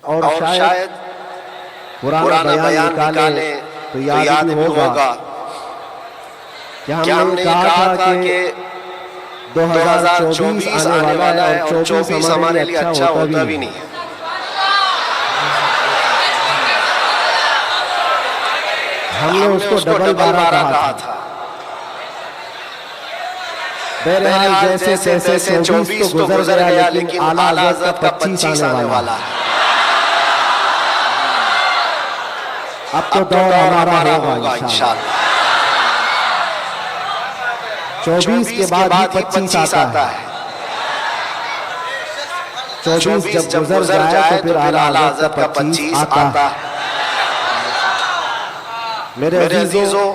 और शायद पुराना बयान निकाले तो याद भी होगा कि हमने कहा था कि 2024 आने वाला है और 24 हमारे लिए अच्छा होता भी नहीं है। हमने उसको डबल 12 कहा था। बहरहाल जैसे तैसे 24 तो गुजर गया, लेकिन आला हज़रत का 25 आने वाला है। अब तो दौर हमारा होगा इंशाअल्लाह। 24 के बाद ही 25 आता है। 24 जब गुजर जाए तो फिर आला हज़रत का 25 आता है। मेरे अजीजों,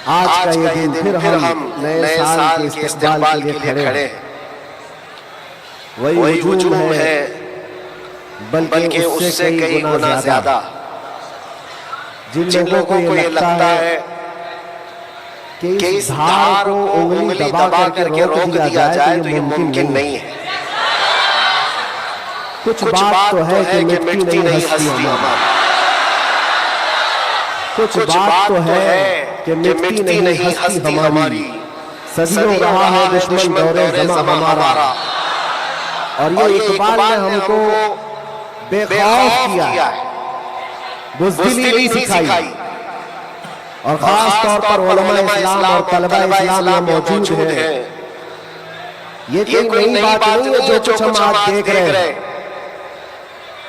आज का ये दिन फिर हम नए साल के इस्तकबाल के लिए खड़े हैं। वही हुजूम है, बल्कि उससे कई गुना ज्यादा। जिन लोगों को ये लगता है कि इस धार को उंगली दबा करके रोक दिया जाए तो ये मुमकिन नहीं है। कुछ बात तो है कि मिटती नहीं हस्ती हमारी। कुछ बात तो है कि मिटती नहीं हस्ती हमारी। सदियों रहा है दुश्मन दौरे ज़मा हमारा, और ये इकबाल ने हमको बेखौफ किया है, बुज़दिली नहीं सिखाई। और खास तौर पर उलमा इस्लाम और तलबा इस्लाम में मौजूद है। ये कोई नई बात नहीं है जो कुछ हम आज देख रहे हैं।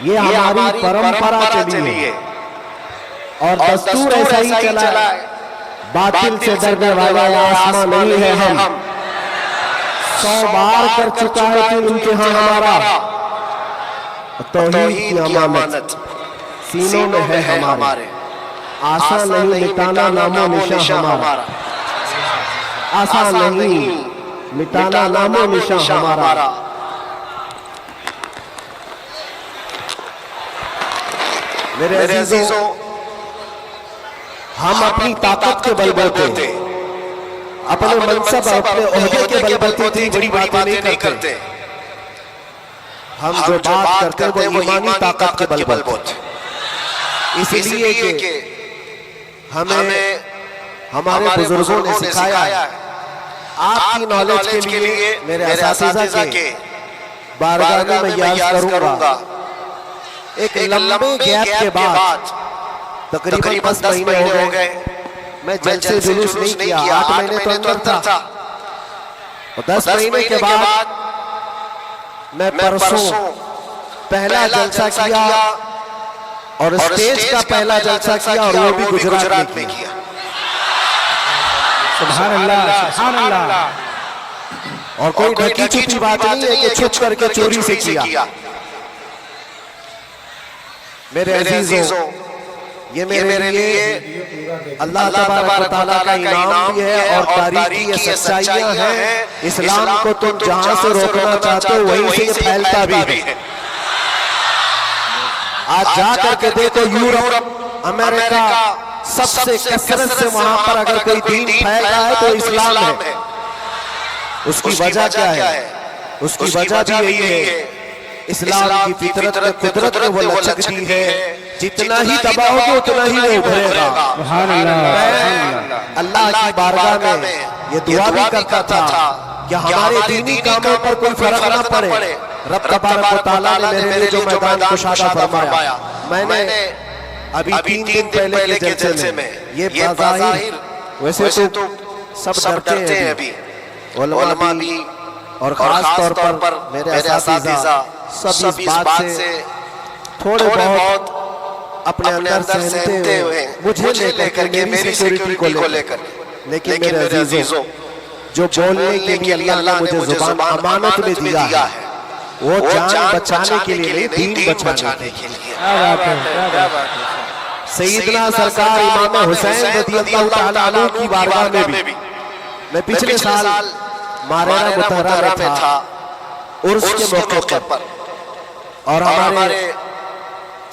ये हमारी परंपरा चली है और दस्तूर ऐसा ही चला है। बातिल से डरने वाला आसमां नहीं है हम। 100 बार कर चुका है कि इम्तिहान हमारा। तौहीद की अमानत सीनों में है हमारे। आसान नहीं मिटाना नामो निशा हमारा। आसान नहीं मिटाना नामो निशा हमारा। मेरे अजीजों, हम अपनी ताकत के बलबूते, अपने मनसब और अपने ओहदे के बलबूते इतनी बड़ी बातें नहीं करते। हम जो बात करते हैं वो ईमानी ताकत के बलबूते। इसलिए कि हमें हमारे बुजुर्गों ने सिखाया है। आपकी नॉलेज के लिए मेरे असातिज़ा के बारगाह में याद करूंगा। एक लंबे गैप के बाद तकरीबन 10 महीने हो गए, मैं जलसे जुलूस नहीं किया। 8 महीने तो अंदर था और 10 महीने के बाद मैं परसों पहला जलसा किया और स्टेज का पहला जलसा किया, और वो भी गुजरात में किया। सुभान अल्लाह, सुभान अल्लाह। और कोई ढकी छुपी बात नहीं है कि छुप करके चोरी से किया। मेरे अजीजों, ये मेरे लिए अल्लाह तबारक व तआला का इनाम भी है और तारीख की सच्चाइयां हैं। इस्लाम को तुम जहां से रोकना चाहते हो वहीं से फैलता भी है। आज जा करके देखो यूरोप, अमेरिका, सबसे कसरत से वहां पर अगर कोई दीन फैल रहा है तो इस्लाम है। उसकी वजह क्या है? उसकी वजह भी यही है, इस्लाम की फितरत में कुदरत में वो लचक दी है। जितना ही दबाओगे उतना ही वो उभरेगा। अल्लाह की बारगाह में ये दुआ भी करता था कि हमारे दीनी कामों पर कोई फर्क ना पड़े। रब तबारक व तआला ने मेरे लिए जो मैदान कुशादा फरमाया, मैंने अभी 3 दिन पहले के जलसे में ये बाज़ाहिर, वैसे तो सब डरते हैं अभी, उलमा भी और खास तौर पर मेरे असातिज़ा सब इस बात से थोड़े बहुत अपने अंदर सहते हुए मुझे लेकर के मेरी सिक्योरिटी को लेकर। लेकिन मेरे अजीजों, जो बोलने के लिए अल्लाह ने मुझे जुबान अमानत में दिया है, वो जान बचाने के लिए नहीं, दीन बचाने के लिए। सैयदना सरकार इमाम हुसैन रज़ियल्लाहु तआला अन्हु की बारगाह में भी मैं पिछले साल मारेरा मुतहरा में था उर्स के मौके पर, और हमारे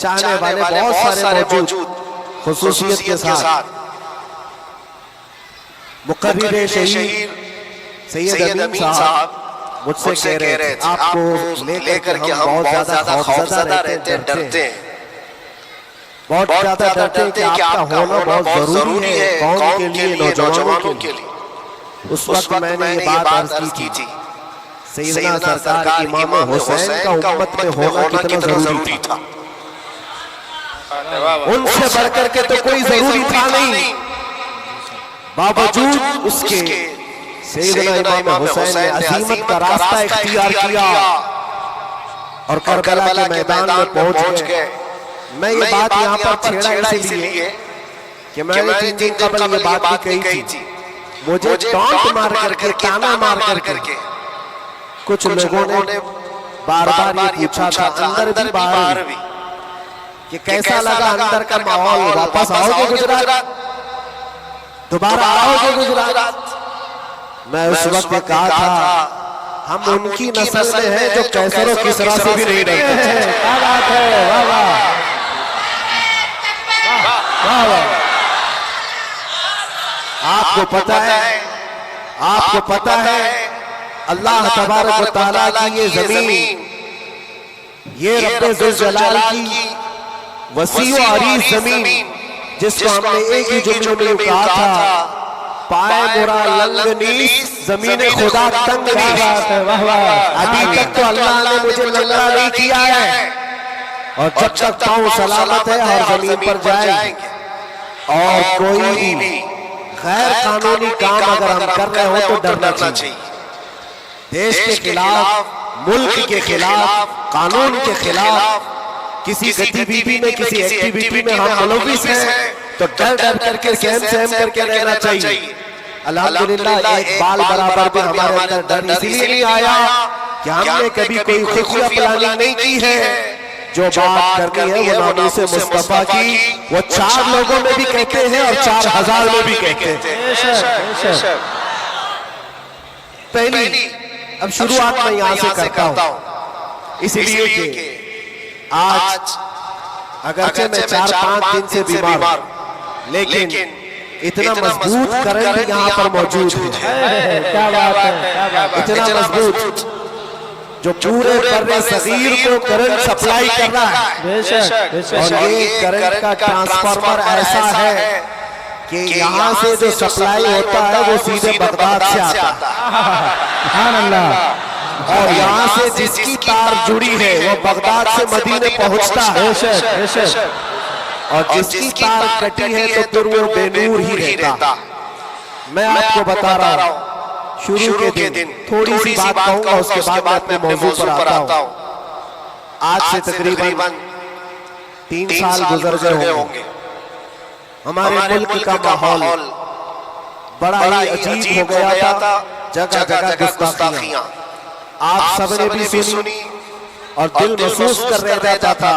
चाहने वाले बहुत सारे मौजूद खुसूसियत के साथ मुक़र्रिर शहीद सैयद अमीन साहब मुझसे कह रहे थे आपको लेकर के हम बहुत ज्यादा खौफजदा रहते हैं, डरते हैं, बहुत ज्यादा डरते हैं कि आपका होना बहुत जरूरी है कौम के लिए, नौजवानों के लिए। उस वक्त मैंने ये बात अर्ज की थी, सैयदना सरकार इमाम हुसैन का उम्मत में होना कितना जरूरी था। उनसे बढ़कर के तो कोई जरूरी था नहीं, बावजूद उसके सैयदना इमाम हुसैन ने अजीमत का रास्ता इख्तियार किया और करबला के मैदान में पहुंच गए। मैं ये बात यहाँ पर छेड़ा इसलिए कि मैंने 3 दिन कबल ये बात भी कही थी, मुझे टॉन्ट मार करके, ताना मार करके कुछ लोगों ने बार बार ये पूछा था, अंदर भी बाहर भी, कि कैसा लगा अंदर का माहौल, वापस आओगे गुजरात, दोबारा आओगे गुजरात। मैं उस वक्त कहा था हम उनकी नस्ल में हैं जो कैसर और किसरा से भी नहीं डरते। क्या बात है, वाह वाह वाह वाह। आपको पता है, आपको पता है अल्लाह तबारक व तआला की ये जमीन, ये रब्बे ज़ुल जलाल की वसी व अरीज़ जमीन, जिसको हमने एक ही जुमले में कहा था, पाए मोरा लंगनीस जमीन खुदा तंग नहीं। अभी तक तो अल्लाह ने मुझे लंगड़ा नहीं किया है, और जब तक पाँव सलामत है हर जमीन पर जाएंगे। और कोई भी गैर कानूनी काम अगर हम कर रहे हो तो डरना चाहिए। देश के खिलाफ, मुल्क के खिलाफ, कानून के खिलाफ किसी गतिविधि में, किसी एक्टिविटी में हम मुलविस हैं तो डर डर करके, सहम करके रहना चाहिए। अल्हम्दुलिल्लाह एक बाल बराबर भी हमारे अंदर डर इसलिए नहीं आया कि हमने कभी कोई खुफिया प्लानिंग नहीं की है। जो बात करनी है वो नामूस मुस्तफा की, वो 4 लोगों में भी कहते हैं और 4000 में भी कहते हैं। पहली अब शुरुआत मैं यहाँ से करता हूँ, इसलिए कि आज अगरचे मैं 4-5 दिन से बीमार, लेकिन इतना मजबूत करंट यहाँ पर मौजूद है। क्या बात है, इतना मजबूत जो पूरे बर्रे सगीर को करंट सप्लाई कर रहा है। और ये करंट का ट्रांसफार्मर ऐसा है कि यहाँ से जो सप्लाई होता है वो सीधे बगदाद से आता है, और यहाँ से जिसकी तार जुड़ी है वो बगदाद से मदीने पहुँचता है, और जिसकी तार कटी है तो फिर वो बेनूर ही रहता। मैं आपको बता रहा हूँ, शुरू के दिन थोड़ी सी बात कहूंगा, उसके बाद मैं अपने मौजू पर आता हूँ। आज से तकरीबन 3 साल गुजर गए होंगे। हमारे मुल्क का माहौल बड़ा ही अजीब हो गया था, जगह जगह गुस्ताखियां आप सबने भी सुनी और दिल महसूस कर रहता था।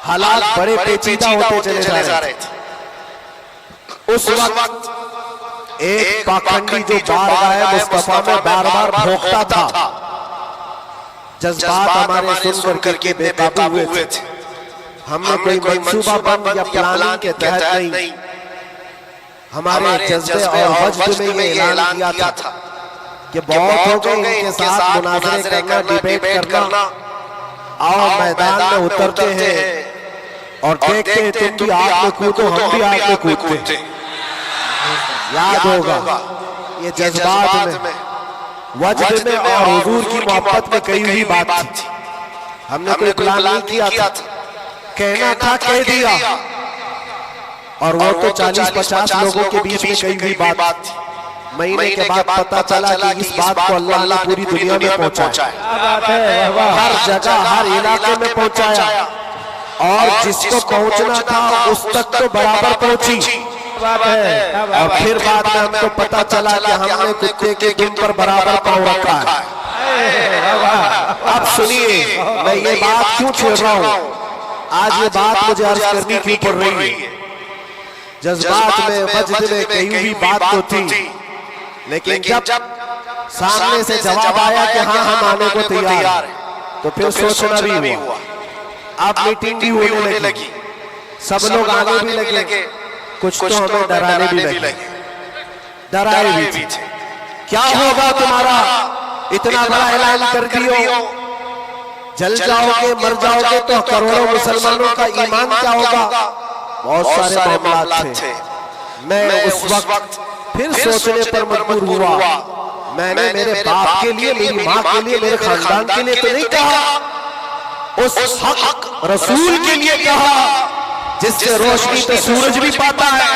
हालात बड़े पेचीदा होते चले जा रहे थे। उस वक्त एक पाखंडी जो बारगाह मुस्तफा में बार बार भोंकता था, जज्बात हमारे सुन करके बेकाबू हुए थे। हमने कोई मंसूबा बंद या प्लानिंग के तहत नहीं, हमारे जज्बे और वज्द में ये ऐलान किया था कि बहुत हो गए इनके साथ मुनाज़रे करना, डिबेट करना, आओ मैदान में उतरते हैं और देखते हैं तुम भी आग में कूदो, हम भी आग में कूदते। याद होगा ये जज्बात में, वज्द में और हुजूर की मोहब्बत में कही हुई बात थी। हमने कोई प्लान नहीं किया था, कहना था कह दिया, और वो तो 40-50 लोगों के बीच में कही हुई बात थी। महीने के बाद पता चला कि इस बात को अल्लाह ने पूरी दुनिया में पहुंचाया, हर जगह हर इलाके में पहुंचाया, और जिसको पहुंचना था उस तक तो बराबर पहुंची। और फिर बाद में हमको पता चला कि हमने कुत्ते के दुम पर बराबर पाँव रखा है। अब सुनिए मैं ये बात क्यों छेड़ रहा हूँ, आज ये बात मुझे अर्ज करनी क्यों पड़ रही है। जज्बात में, वज्द में कही हुई बात तो थी, लेकिन जब सामने से जवाब आया कि हाँ हम आने को तैयार हैं, तो फिर सोचना भी हुआ। अब मीटिंग भी होने लगी, सब लोग आने भी लगे, कुछ तो हमें डराने भी लगे, डराए भी थे। क्या होगा तुम्हारा, इतना बड़ा ऐलान कर दियो, जल जाओगे मर जाओगे तो करोड़ों मुसलमानों का ईमान क्या होगा। बहुत सारे मामलात थे। मैं उस वक्त फिर सोचने पर मजबूर हुआ। मैंने मेरे बाप के लिए, मेरी माँ के लिए, मेरे खानदान के लिए तो नहीं कहा, उस हक रसूल के लिए कहा जिससे रोशनी तो सूरज भी पाता है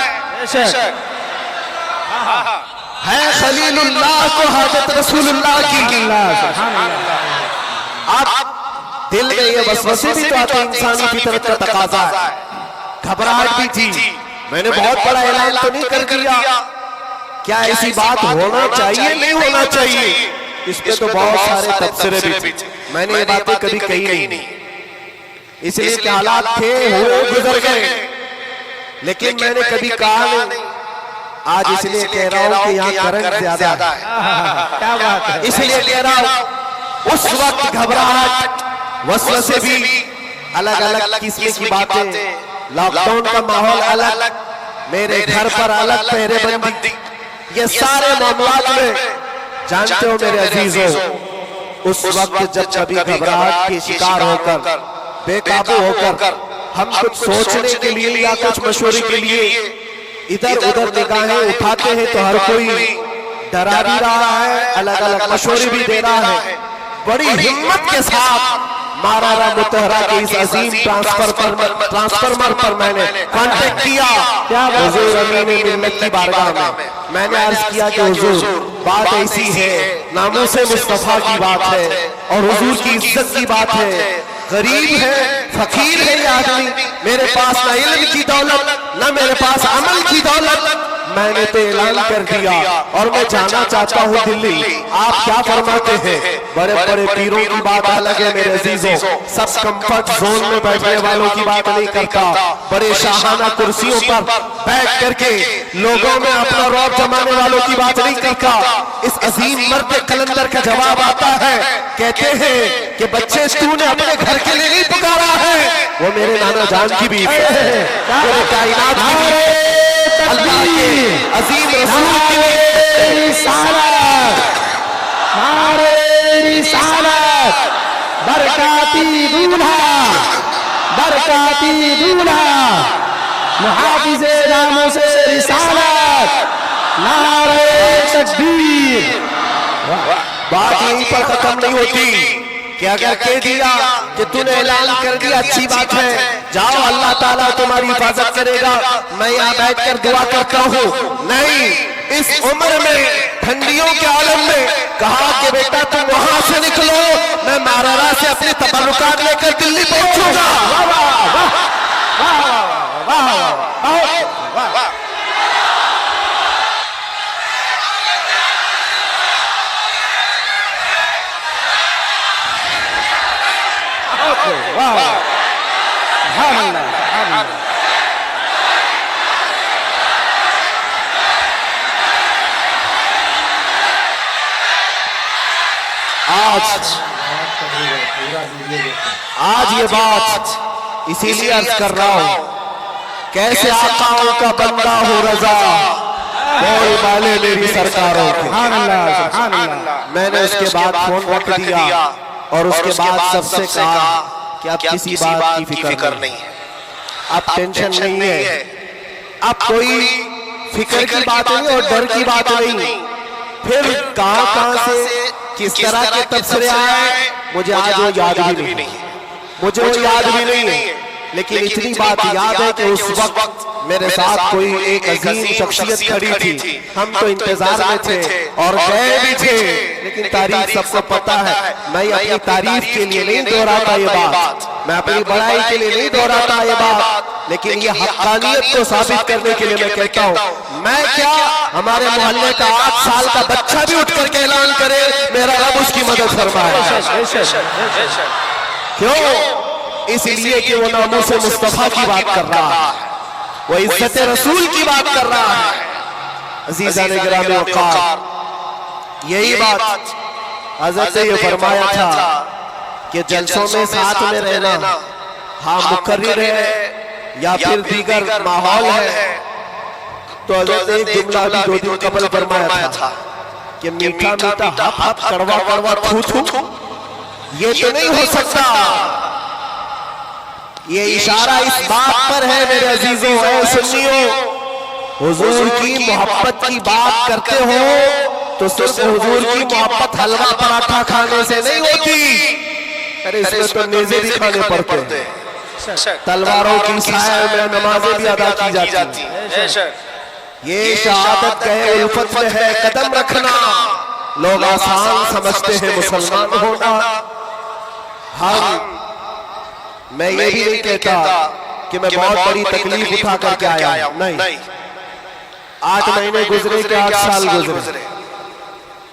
खलीलुल्लाह को हाजत रसूलुल्लाह की। अब दिल में ये वसवसे भी तो आते, इंसानी फितरत का तकाजा है। घबराहट भी थी। मैंने बहुत बड़ा ऐलान तो नहीं कर दिया, क्या ऐसी बात होना चाहिए नहीं होना चाहिए, इस पे तो बहुत सारे तबसरे भी थे। मैंने ये बातें कभी कही नहीं, इसलिए कि हालात थे, हुए, गुजर गए, लेकिन मैंने कभी कहा नहीं। आज इसलिए कह रहा हूं कि यहाँ करंट ज्यादा है। क्या बात है, इसलिए कह रहा हूं उस वक्त घबराहट, वसवसे भी, अलग अलग किस्म की बातें, लॉकडाउन का माहौल अलग, मेरे घर पर अलग पहरेबंदी, ये सारे मामलात में जानते हो मेरे अजीजों, उस वक्त जब कभी घबराहट के शिकार होकर, बेकाबू होकर हम कुछ सोचने के लिए या कुछ मशवरे के लिए इधर उधर निगाहें उठाते हैं तो हर कोई डरा भी रहा है, अलग अलग मशवरे भी दे रहा है। बड़ी हिम्मत के साथ मारारा मुतहरा के इस अजीम ट्रांसफार्मर पर मैंने कांटेक्ट किया। हुजूर अमीन मिल्लत की बारगाह में मैंने अर्ज किया कि हुजूर बात ऐसी है, नामूसे मुस्तफा की बात है और हुजूर की इज्जत की बात है। गरीब है, फकीर है ये आदमी, मेरे पास ना इल्म की दौलत, ना मेरे पास अमल की दौलत। मैंने तो ऐलान कर दिया और मैं जाना चाहता हूँ दिल्ली। आप क्या फरमाते हैं? बड़े बड़े पीरों की बात अलग है मेरे अजीजों, सब कंफर्ट जोन में बैठने वालों की बात नहीं करता, बड़े शाहाना कुर्सियों पर बैठ करके लोगों में अपना रौब जमाने वालों की बात नहीं करता। इस अजीम मर्द कलंदर का जवाब आता है, कहते हैं कि बच्चे तूने अपने घर के लिए नहीं पुकारा है, वो मेरे नाना जान की भी है, मेरे कायनात की भी है, अल्लाह के अजीम रसूल की रिसालत, हमारे रिसालत, बरकाती दूल्हा, बरकाती दूल्हा, मुहाफिज़े नामूसे रिसालत, नारे तकबीर। बात यहीं पर खत्म नहीं होती कि अगर कह दिया कि तूने ऐलान कर दिया अच्छी बात है, जाओ अल्लाह ताला तुम्हारी हिफाजत करेगा, मैं यहाँ बैठकर दुआ करता हूँ। नहीं, इस उम्र में ठंडियों के आलम में कहा कि बेटा तुम वहां से निकलो, मैं मारारा से अपने तबर्रुकात लेकर दिल्ली पहुंचूंगा। आज ये बात इसीलिए अर्ज कर रहा हूं, कैसे आकाओं का बंदा हो रजा, बोल वाले मेरी सरकारों के। मैंने उसके बाद फोन रख दिया और उसके बाद सबसे कहा कि अब किसी बात की फिक्र नहीं है, अब टेंशन नहीं है, अब कोई फिक्र की बात नहीं और डर की बात नहीं। फिर कहां से किस तरह के तबसरे आए मुझे आज वो याद भी नहीं, मुझे वो याद भी नहीं है, लेकिन इतनी बात याद है कि उस वक्त मेरे साथ कोई एक अजीम शख्सियत खड़ी थी, हम तो इंतजार में थे और गए भी थे, लेकिन तारीफ सबको पता है। मैं अपनी तारीफ के लिए नहीं दोहराता ये बात, मैं अपनी बड़ाई के लिए नहीं दोहराता ये बात, लेकिन ये हक्कानियत को साबित करने के लिए मैं कहता हूँ। मैं क्या, हमारे मोहल्ले का 8 साल का बच्चा भी उठ करके ऐलान करे, मेरा रब उसकी मदद फरमाए। क्यों? इसलिए कि वो नामूसे मुस्तफा की बात कर रहा है, वो इज्जत रसूल की बात कर रहा है। अजीज़ान गिरामी वक़ार, यही बात हज़रत ने ये फरमाया था कि जलसों में साथ में रहना, हाँ मुकर्रिर है या फिर दीगर माहौल है, तो हज़रत ने एक जुमला भी 2 दिन कबल फरमाया था कि मीठा मीठा हप हप कड़वा कड़वा थू थू, ये तो नहीं हो सकता। ये इशारा इस बात पर है मेरे अजीजों और सुन्नियों, हुजूर की मोहब्बत की बात करते हो तो सिर्फ हुजूर की मोहब्बत हलवा पराठा खाने से नहीं होती। अरे इसमें तो नेज़े भी खाने पड़ते, तलवारों की साया में नमाजें भी अदा की जाती हैं। ये शहादत गए उल्फत में है कदम रखना, लोग आसान समझते हैं मुसलमान होना। मैं ये भी नहीं कहता कि मैं बहुत बड़ी तकलीफ उठा करके आया हूं, नहीं। 8 महीने गुजरे के 8 साल गुजरे,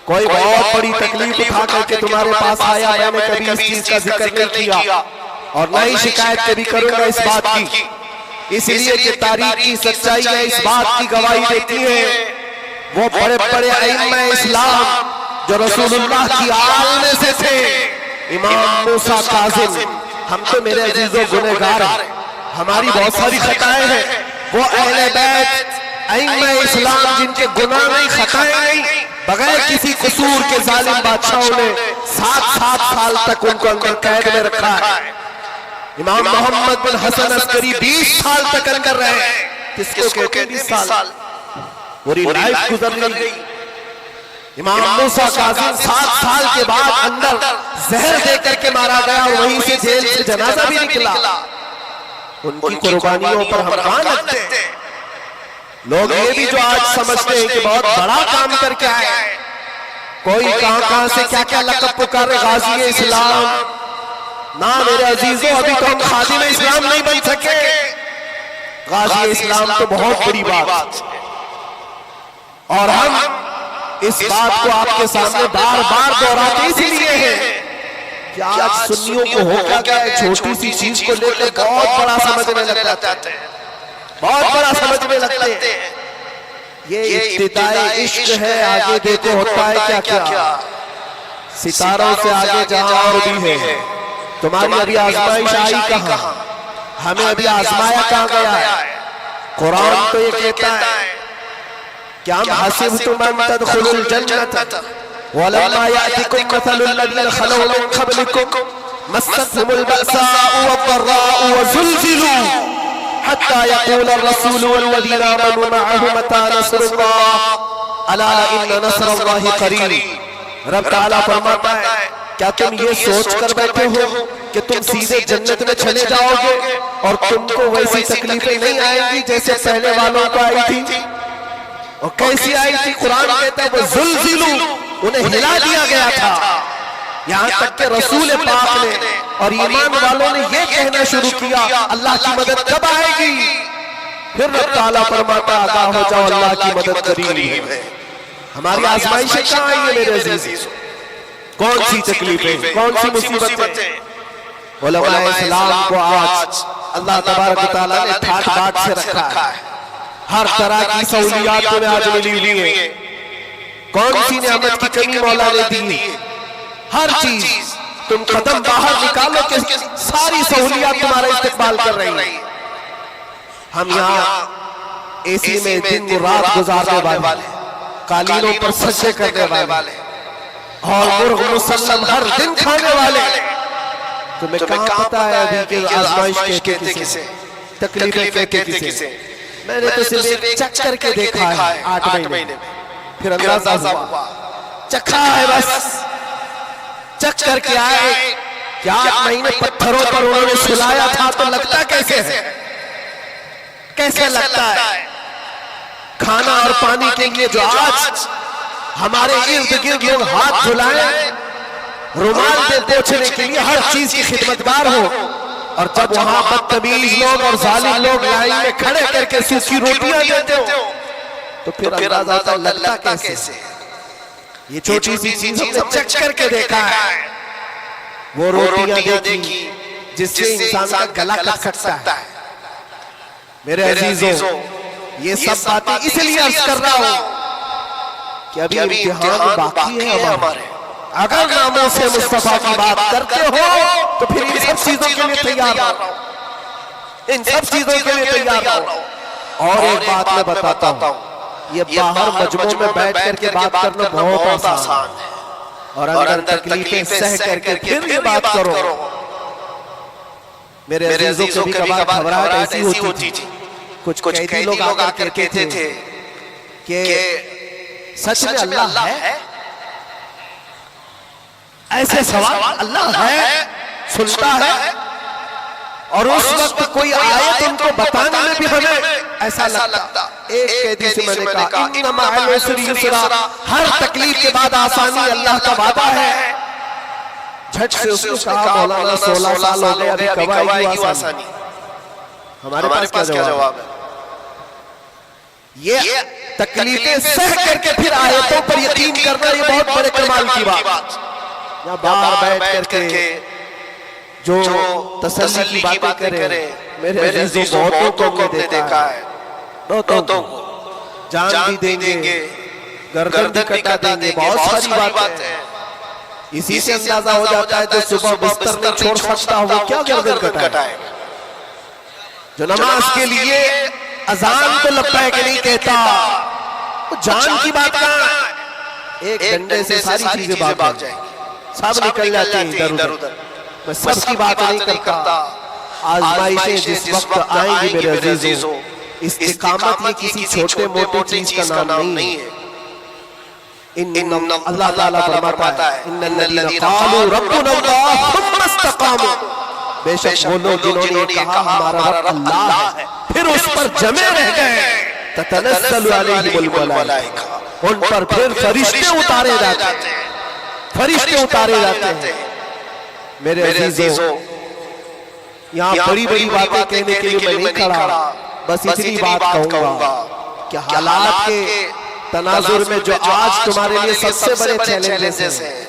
कोई बहुत बड़ी तकलीफ उठा करके तुम्हारे पास आया, मैंने कभी इस चीज का जिक्र नहीं किया और न ही शिकायत कभी करूंगा इस बात की, इसलिए कि तारीख की सच्चाई इस बात की गवाही देती है। वो बड़े बड़े अइम्मा इस्लाम जो रसूलुल्लाह की आल में से थे, इमाम मूसा काज़िम, हम तो मेरे अजीजों गुनहगार हैं, हमारी बहुत सारी खताएं हैं। वो अहले बैत अइम्मा इस्लाम जिनके गुनाह नहीं, खताएं नहीं, बगैर किसी कसूर के जालिम बादशाहों ने 7-7 साल तक उनको अंदर कैद में रखा है। इमाम मोहम्मद बिन हसन अस्करी 20 साल तक अंदर रहे। किसको कहते हैं 20 साल? पूरी लाइफ गुजर गई। इमाम मूसा काज़िम 7 साल के बाद अंदर जहर देकर के मारा गया और वहीं से जेल से जनाजा भी निकला। उनकी कुर्बानियों पर हम कहां लगते हैं? लोग ये भी जो आज समझते हैं कि बहुत बड़ा काम करके आए, कोई कहां से क्या क्या लक़ब पुकारे, गाज़ी इस्लाम। ना मेरे अजीजों, अभी तो हम खादिम इस्लाम नहीं बन सके। गाज़ी इस्लाम तो बहुत बड़ी बात, और हम इस बात को आपके सामने बार बार दोहराते इसलिए हैं कि आज सुन्नियों को हो क्या है, छोटी सी चीज को लेकर बहुत बड़ा समझने लग जाते हैं, बहुत बड़ा समझने लगते हैं। ये इब्तिदाई इश्क है, आगे देखो होता है क्या क्या। सितारों से आगे जहां और भी है। तुम्हारी अभी आजमाइश आई कहां? हमें अभी आजमाया कहां गया है? कुरान तो ये कहता है क्या हसिबतुम अन तदखुलुल जन्नत वलम्मा यातिकुम मसलुल लज़ीना खलौ मिन क़ब्लिकुम मस्सतहुमुल बअसाउ वद्दर्राउ वज़ुलज़िलू हत्ता यक़ूलर रसूलु वल्लज़ीना आमनू मअहु मता नस्रुल्लाह अला इन्न नस्रल्लाहि क़रीब। रब तआला फरमाता है, क्या तुम ये सोच कर बैठे हो कि तुम सीधे जन्नत में चले जाओगे और तुमको वैसी तकलीफें नहीं आएंगी जैसे पहले वालों को आई थी? और कैसी आई थी? कुरान कहता है वो ज़ुलज़िलू, उन्हें हिला दिया गया था। यहाँ तक के रसूल पाक ने और ईमान वालों ने ये कहना शुरू किया, अल्लाह की मदद कब आएगी? फिर रब ताला फरमाता, आगाह हो जाओ, अल्लाह की मदद करीब है। हमारी आजमाइशें कहाँ आई है मेरे अजीज? कौन सी तकलीफें, कौन सी मुसीबतें? उलमा इस्लाम को आज अल्लाह तबारक व तआला ने ठाट बाट से रखा है, हर तरह की सहूलियात में आज मिली हुई है। कौन सी नेमत की कमी मौला ने दी? हर चीज तुम कदम बाहर निकालो कि सारी सहूलियात तुम्हारा इस्तेमाल कर रही है। हम यहाँ एसी में दिन रात गुजारने वाले, कालीनों पर सज्जे करने वाले और मुर्ग मुसल्लम हर दिन खाने वाले, तुम्हें कहाँ पता है अभी कि आजमाइश कहते किसे, तकलीफें कहते किसे? मैंने तो सिर्फ एक चख करके देखा है 8 महीने में, फिर अंदाजा हुआ, चखा है बस, चख करके आए कि 8 महीने पत्थरों पर उन्होंने सुलाया था तो लगता कैसे है? कैसे लगता है? खाना और पानी के लिए जो आज हमारे इर्द गिर्द लोग हाथ धुलाए, रुमाल से पोंछने के लिए हर चीज की खिदमतगार हो, और जब वहां बदतमीज लोग और जालिम लोग लाइन में खड़े करके सूखी रोटियां देते हो तो फिर अंदाजा लगता कैसे? ये छोटी सी चीज हमने चख करके देखा है, वो रोटियां देखी जिससे इंसान का गला कट सकता है। मेरे अजीजों, ये सब बातें इसलिए अर्ज कर रहा हूं कि अभी इम्तिहान बाकी है हमारे। अगर नामों से मुस्तफा की बात करते हो तो फिर इन सब चीजों के लिए तैयार रहो, इन सब चीजों के लिए तैयार रहो। और एक बात मैं बताता हूं, ये बाहर मजमू में बैठ करके बात करना बहुत आसान है, और अंदर तकलीफें सह करके फिर ये बात करो। मेरे अजीजों को कभी कभार घबराहट ऐसी होती थी, कुछ कैदी लोग आकर कहते थे कि सच में अल्लाह है? ऐसे सवाल अल्लाह है सुनता है? और उस वक्त कोई आए तो उनको बताने में भी हमें ऐसा लगता। एक कैदी से मैंने कहा इन्ना मअल उसरि युसरा, हर तकलीफ के बाद आसानी अल्लाह का वादा है। झट से उसने कहा मौलाना 16 साल हो गए, अभी कब आएगी आसानी? हमारे पास क्या जवाब है? ये तकलीफें सह करके फिर आयतों पर यकीन करना ये बहुत बड़े कमाल की बात। या बाहर बैठ करके जो तसल्ली की बातें करे, मेरे अजीजों बहुतों को हमने देखा है, बहुतों को जान भी देंगे, गर्दन भी कटा देंगे, बहुत सारी बातें हैं। इसी से अंदाजा हो जाता है जो सुबह बिस्तर नहीं छोड़ सकता हो क्या गर्दन कटाएगा। जो नमाज के लिए अजान को लब्बैक नहीं कहता, वो जान की बात कहाँ? एक डंडे से सारी चीजें भाग जाएंगी, सब निकल जाती हैं इधर उधर। मैं सबकी बात नहीं करता। आजमाइशें जिस वक्त आएंगी मेरे अजीजों, इस्तिकामत ये किसी छोटे मोटे चीज का नाम नहीं है। अल्लाह ताला फरमाता है इन्नल्लज़ीना क़ालू रब्बुनल्लाह सुम्मा इस्तक़ामू, बेशक वो लोग जिन्होंने कहा हमारा रब अल्लाह है, फिर उस पर जमे रह गए, ततनज़्ज़लु अलैहिमुल मलाइका, उन पर फिर फरिश्ते उतारे जाते हैं, फरिश्ते उतारे जाते हैं। मेरे अजीजों, यहाँ बड़ी बड़ी बातें कहने के लिए मैं नहीं खड़ा, बस इतनी बात कहूंगा कि हालात के तनाजुर में जो आज तुम्हारे लिए सबसे बड़े चैलेंजेस हैं,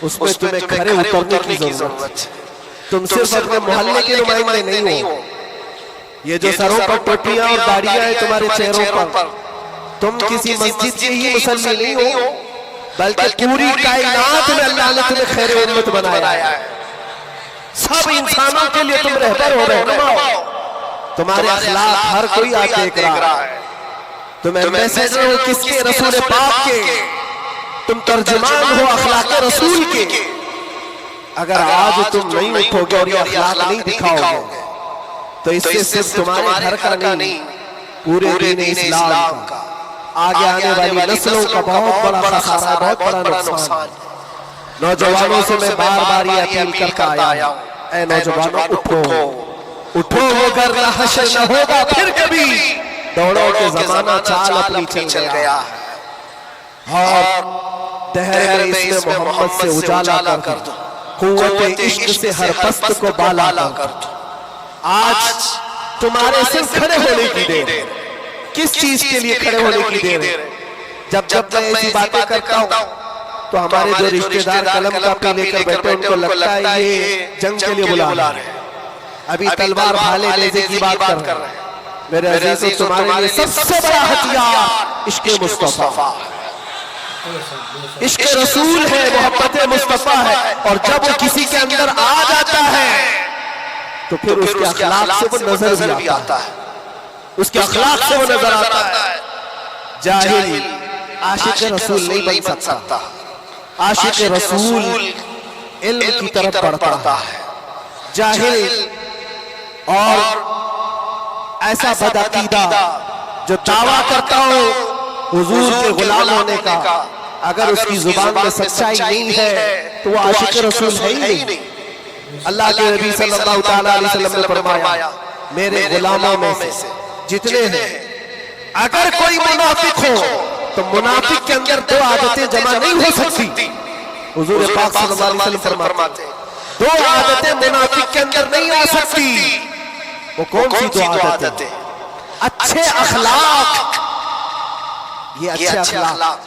उसमें तुम्हें खड़े उतरने की जरूरत है। तुम सिर्फ अपने मोहल्ले के नुमाइंदे नहीं हो। ये जो सरों पर टोपियां और दाढ़ियां हैं तुम्हारे चेहरों पर, तुम किसी मस्जिद के ही मुसल्ली नहीं हो, बल्कि पूरी कायनात में अल्लाह ने तुम्हें खैर उम्मत बनाया है। सब इंसानों के लिए तुम रहबर हो, रहनुमा हो। तुम्हारे अखलाक हर कोई आज देख रहा है। तुम एम्बेसडर हो किसके? रसूल पाक के। तुम तर्जुमान हो अखलाक रसूल के। अगर आज तुम नहीं उठोगे और ये अखलाक नहीं दिखाओगे तो इससे सिर्फ तुम्हारे घर का नहीं, पूरे दीन इस्लाम का, आगे आने वाली नस्लों का बहुत बड़ा खसारा, बहुत बड़ा नुकसान। नौजवानों से मैं बार बार ये अपील करता आया हूं, ऐ नौजवानों उठो, उठो, वो घर न हश्र न होगा फिर कभी, दौड़ो के जमाना चाल अपनी चल गया है। और दहर में इसमें मोहम्मद से उजाला कर दो, कुव्वत इश्क से हर पस्त को बाला कर दो। आज तुम्हारे सिर्फ खड़े होने की देर। किस चीज के लिए खड़े होने की देर है? जब जब मैं ऐसी बातें करता हूँ तो हमारे जो रिश्तेदार कलम कापी लेकर बैठे उनको लगता है ये जंग के लिए बुला रहे हैं, अभी तलवार भाले नेज़े की बात कर रहे हैं। मेरे अजीजों, तुम्हारे लिए सबसे बड़ा हथियार इश्क़ मुस्तफ़ा, इश्क़ रसूल है, मोहब्बत मुस्तफ़ा है। और जब वो किसी के अंदर आ जाता है तो फिर उसके अखलाक से वो नजर भी आता है, उसके अखलाक से वो नजर आता है। जाहिल आशिक रसूल नहीं बन सकता। आशिक रसूल इल्म की तरफ बढ़ता है। जाहिल और ऐसा बदअकीदा जो दावा करता हो हुजूर के गुलाम होने का, अगर उसकी जुबान में सच्चाई नहीं है तो वो आशिक रसूल है ही नहीं। अल्लाह के नबी सल्लल्लाहु अलैहि वसल्लम ने फरमाया, मेरे गुलामों में से जितने हैं, अगर कोई मुनाफिक हो तो मुनाफिक के अंदर दो आदतें जमा नहीं हो सकती। हुजूर पाक सल्लल्लाहु अलैहि वसल्लम फरमाते हैं, दो आदतें मुनाफिक के अंदर नहीं आ सकती। वो कौन सी दो आदतें? अच्छे अखलाक। ये अच्छे अखलाक,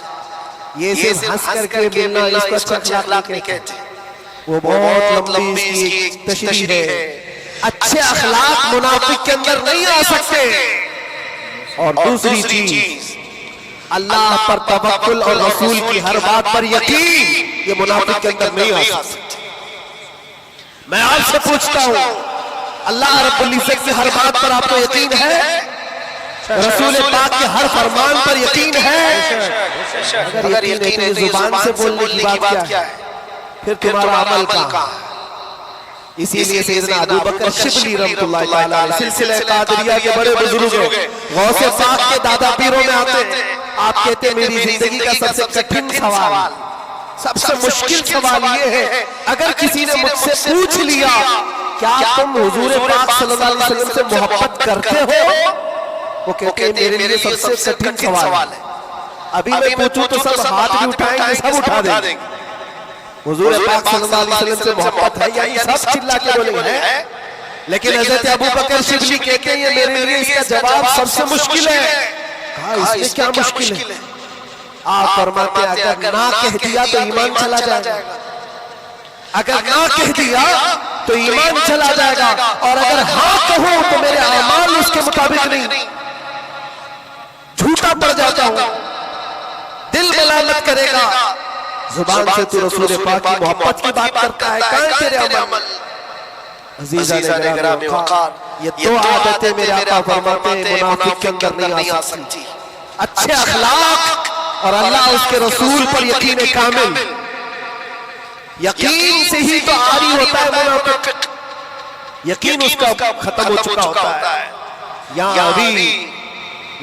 ये सिर्फ हंस करके मिलना, इसको अच्छे अखलाक नहीं कहते। वो बहुत लंबी इसकी तशरीह है। अच्छे अखलाक मुनाफिक के अंदर नहीं आ सकते। और दूसरी चीज, अल्लाह पर तवक्कुल और रसूल की हर बात पर यकीन, ये मुनाफिक के अंदर नहीं आ सकते। मैं आपसे पूछता हूं, अल्लाह रब्बुल इज्जत की हर बात पर आपको यकीन है? रसूल पाक के हर फरमान पर यकीन है। अगर यकीन है तो जुबान से बोलने की बात क्या है, फिर तुम्हारा अमल कहाँ? इसीलिए सैयदना अबू बकर शिबली रहमतुल्लाह तआला अलैह सिलसिला कादरिया के बड़े बुजुर्ग गौसे पाक के दादा पीरों में आते हैं। आप कहते हैं मेरी जिंदगी का सबसे कठिन सवाल, सबसे मुश्किल सवाल ये है, अगर किसी ने मुझसे पूछ लिया क्या तुम हुजूर पाक सल्लल्लाहु अलैहि वसल्लम से मोहब्बत करते हो, वो कहते हैं मेरे लिए सबसे कठिन सवाल है। अभी मैं पूछूं तो सब हाथ भी उठाएंगे, सब उठा देंगे। हुजूर पाक सल्लल्लाहु अलैहि वसल्लम से मोहब्बत है, यानी सब चिल्ला के बोलेंगे है। लेकिन हज़रत अबू बकर शिबली कहते हैं ये मेरे लिए इसका जवाब सबसे मुश्किल है। कहा इसमें क्या मुश्किल है? आप फरमाते अगर ना कह दिया तो ईमान चला जाएगा, अगर ना कह दिया तो ईमान चला जाएगा, और अगर हाँ कहूं तो मेरे अमाल उसके मुताबिक नहीं, झूठा पड़ जाता हूं, दिल मलामत करेगा। जुबान से तू रसूल पाक की मोहब्बत की बात करता है, कहां तेरे अमल? अज़ीज़ान गिरामी वक़ार, ये दो आदतें मेरे आका फरमाते हैं मुनाफिक के अंदर नहीं आ सकती। अच्छे अखलाक और अल्लाह उसके रसूल पर यकीन कामिल, यकीन से ही तो आरी होता है मुनाफिक, यकीन उसका खत्म हो चुका होता है। यहाँ अभी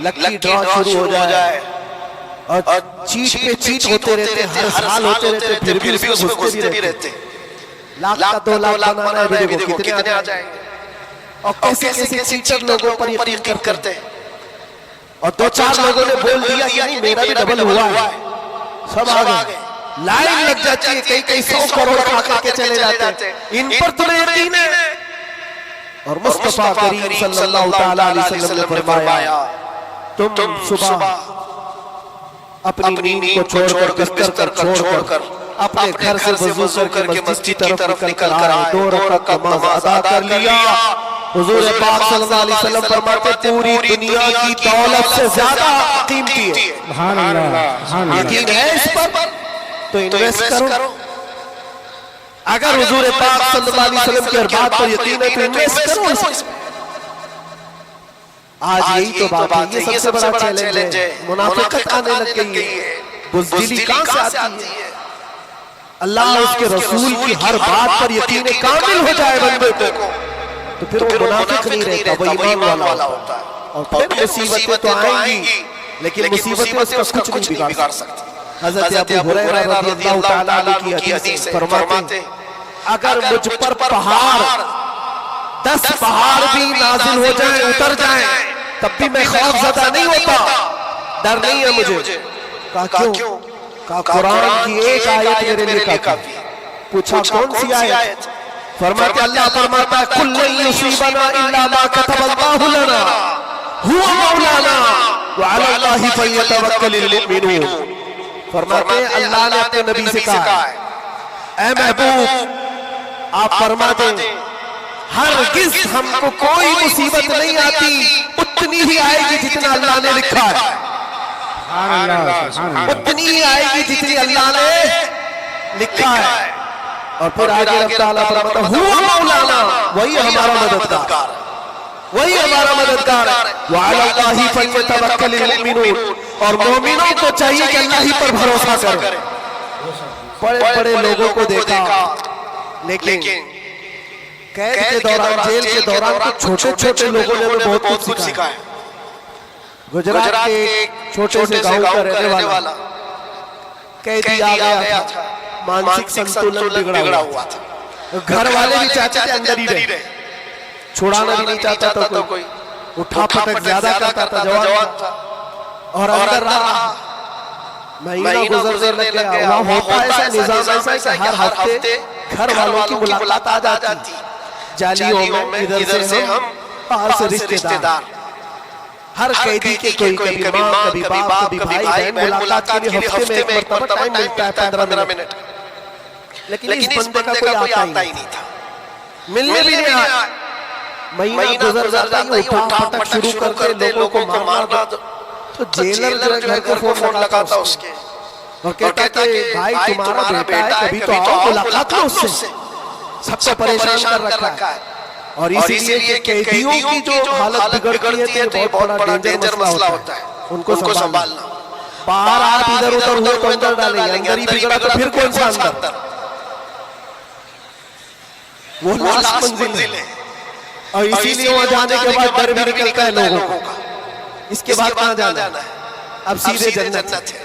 लकी ड्रॉ शुरू हो जाए और चीट पे चीट होते रहते, हर साल होते रहते, फिर भी उसमें घुसते भी रहते। लाख का 2 लाख बनाना है, देखो कितने आ जाएंगे, और कैसे कैसे चीटर लोगों पर यकीन करते हैं। और 2-4 लोगों ने बोल दिया कि नहीं मेरा भी डबल हुआ है, सब आ गए, लाइन लग जाती है, कई 100 करोड़ खा के चले जाते हैं। इन पर तुम्हें यकीन है? और मुस्तफा करीम सल्लल्लाहु तआला अलैहि वसल्लम ने फरमाया तुम सुबह अपनी नींद को छोड़कर, बिस्तर पर छोड़कर अपने घर से वजू करके मस्जिद की तरफ निकल कर आए, 2 रकात नमाज अदा कर लिया। हुजूर पाक सल्लल्लाहु अलैहि वसल्लम फरमाते पूरी दुनिया की दौलत से ज्यादा कीमती है। सुभान अल्लाह, यकीन है इस पर तो इन्वेस्ट करो। अगर हुजूर पाक सल्लल्लाहु अलैहि वसल्लम की हर बात पर यकीन है तो इन्वेस्ट करो इसमें। आज यही तो बात है, ये सबसे बड़ा चैलेंज है। मुनाफिकत आने लग गई है, बुज़दिली कहां से आती है? अल्लाह उसके रसूल की हर बात पर यकीन कामिल हो जाए बंदे को, तो फिर वो मुनाफिक नहीं रहता, वो ईमान वाला होता है। और फिर मुसीबतें तो आएंगी, लेकिन मुसीबतें उसका कुछ नहीं बिगाड़ सकती। हज़रत अबू हुरैरा रज़ियल्लाहु तआला अन्हु की हदीस फरमाते अगर मुझ पर पहाड़ 10 पहाड़ भी नाजिल हो जाए, उतर जाए, तब भी मैं खौफज़दा नहीं होता, डर नहीं है मुझे। कहा क्यों? कहा कुरान की एक आयत मेरे लिए काफी। पूछा कौन सी आयत? फरमाते अल्लाह फरमाता है कुल्लन युसीबना इल्ला मा कतबल्लाहु लना हुवा मौलाना व अला अल्लाहि फयतवक्कलिल मुमिनून। फरमाते अल्लाह ने अपने नबी से कहा ऐ महबूब आप फरमा दें हरगिज़ हमको कोई मुसीबत नहीं आती, उतनी ही आएगी जितना अल्लाह ने लिखा है, उतनी ही आएगी जितनी अल्लाह ने लिखा है। और फिर आगे रब तआला फरमाता हुवा मौलाना, वही हमारा मददगार, वही हमारा मददगार है। व अला अल्लाहि फयतवक्कलिल मुमिनून, और मोमिनों को चाहिए कि अल्लाह ही पर भरोसा करें। बड़े बड़े लोगों को देखा, लेकिन कैद के दौरान, जेल के दौरान कुछ छोटे छोटे लोगों ने हमें बहुत कुछ सिखाया। गुजरात के छोटे से गांव का रहने वाला कैदी आ गया था, मानसिक संतुलन बिगड़ा हुआ था, घर वाले भी चाहते थे अंदर ही रहे, छुड़ाना भी नहीं चाहता था कोई, उठा पटक ज्यादा करता था, जवान था, और अंदर रहा। महीना गुजरने लग गया, वहां होता ऐसा निजाम ऐसा कि हर हफ्ते घर वालों की मुलाकात आ जाती, जालियों में इधर से हम, बाहर से रिश्तेदार, हर कैदी के कोई कभी माँ कभी बाप कभी भाई बहन मुलाकात के लिए हफ्ते में एक मरतबा टाइम मिलता है 15 मिनट। लेकिन इस बंदे का कोई आता ही नहीं था, मिलने भी नहीं आया। महीना गुजर जाता है, उठा पटक शुरू करते, लोगों को मारना। तो जेलर जो घर को फोन लगाता उसके और कहता कि भाई तुम्हारा बेटा है, कभी तो आओ मुलाकात लो उससे, सबसे परेशान कर रखा है। और इसीलिए कैदियों की जो हालत बिगड़ती है तो ये बहुत बड़ा डेंजर मसला होता है, उनको संभालना। बाहर आप इधर उधर हुए तो अंदर डालेंगे, अंदर ही बिगड़ा तो फिर कौन सा अंदर, वो लास्ट मंजिल है। और इसीलिए वहां जाने के बाद डर भी निकलता है लोगों को, इसके बाद कहां जाना है, अब सीधे जन्नत है।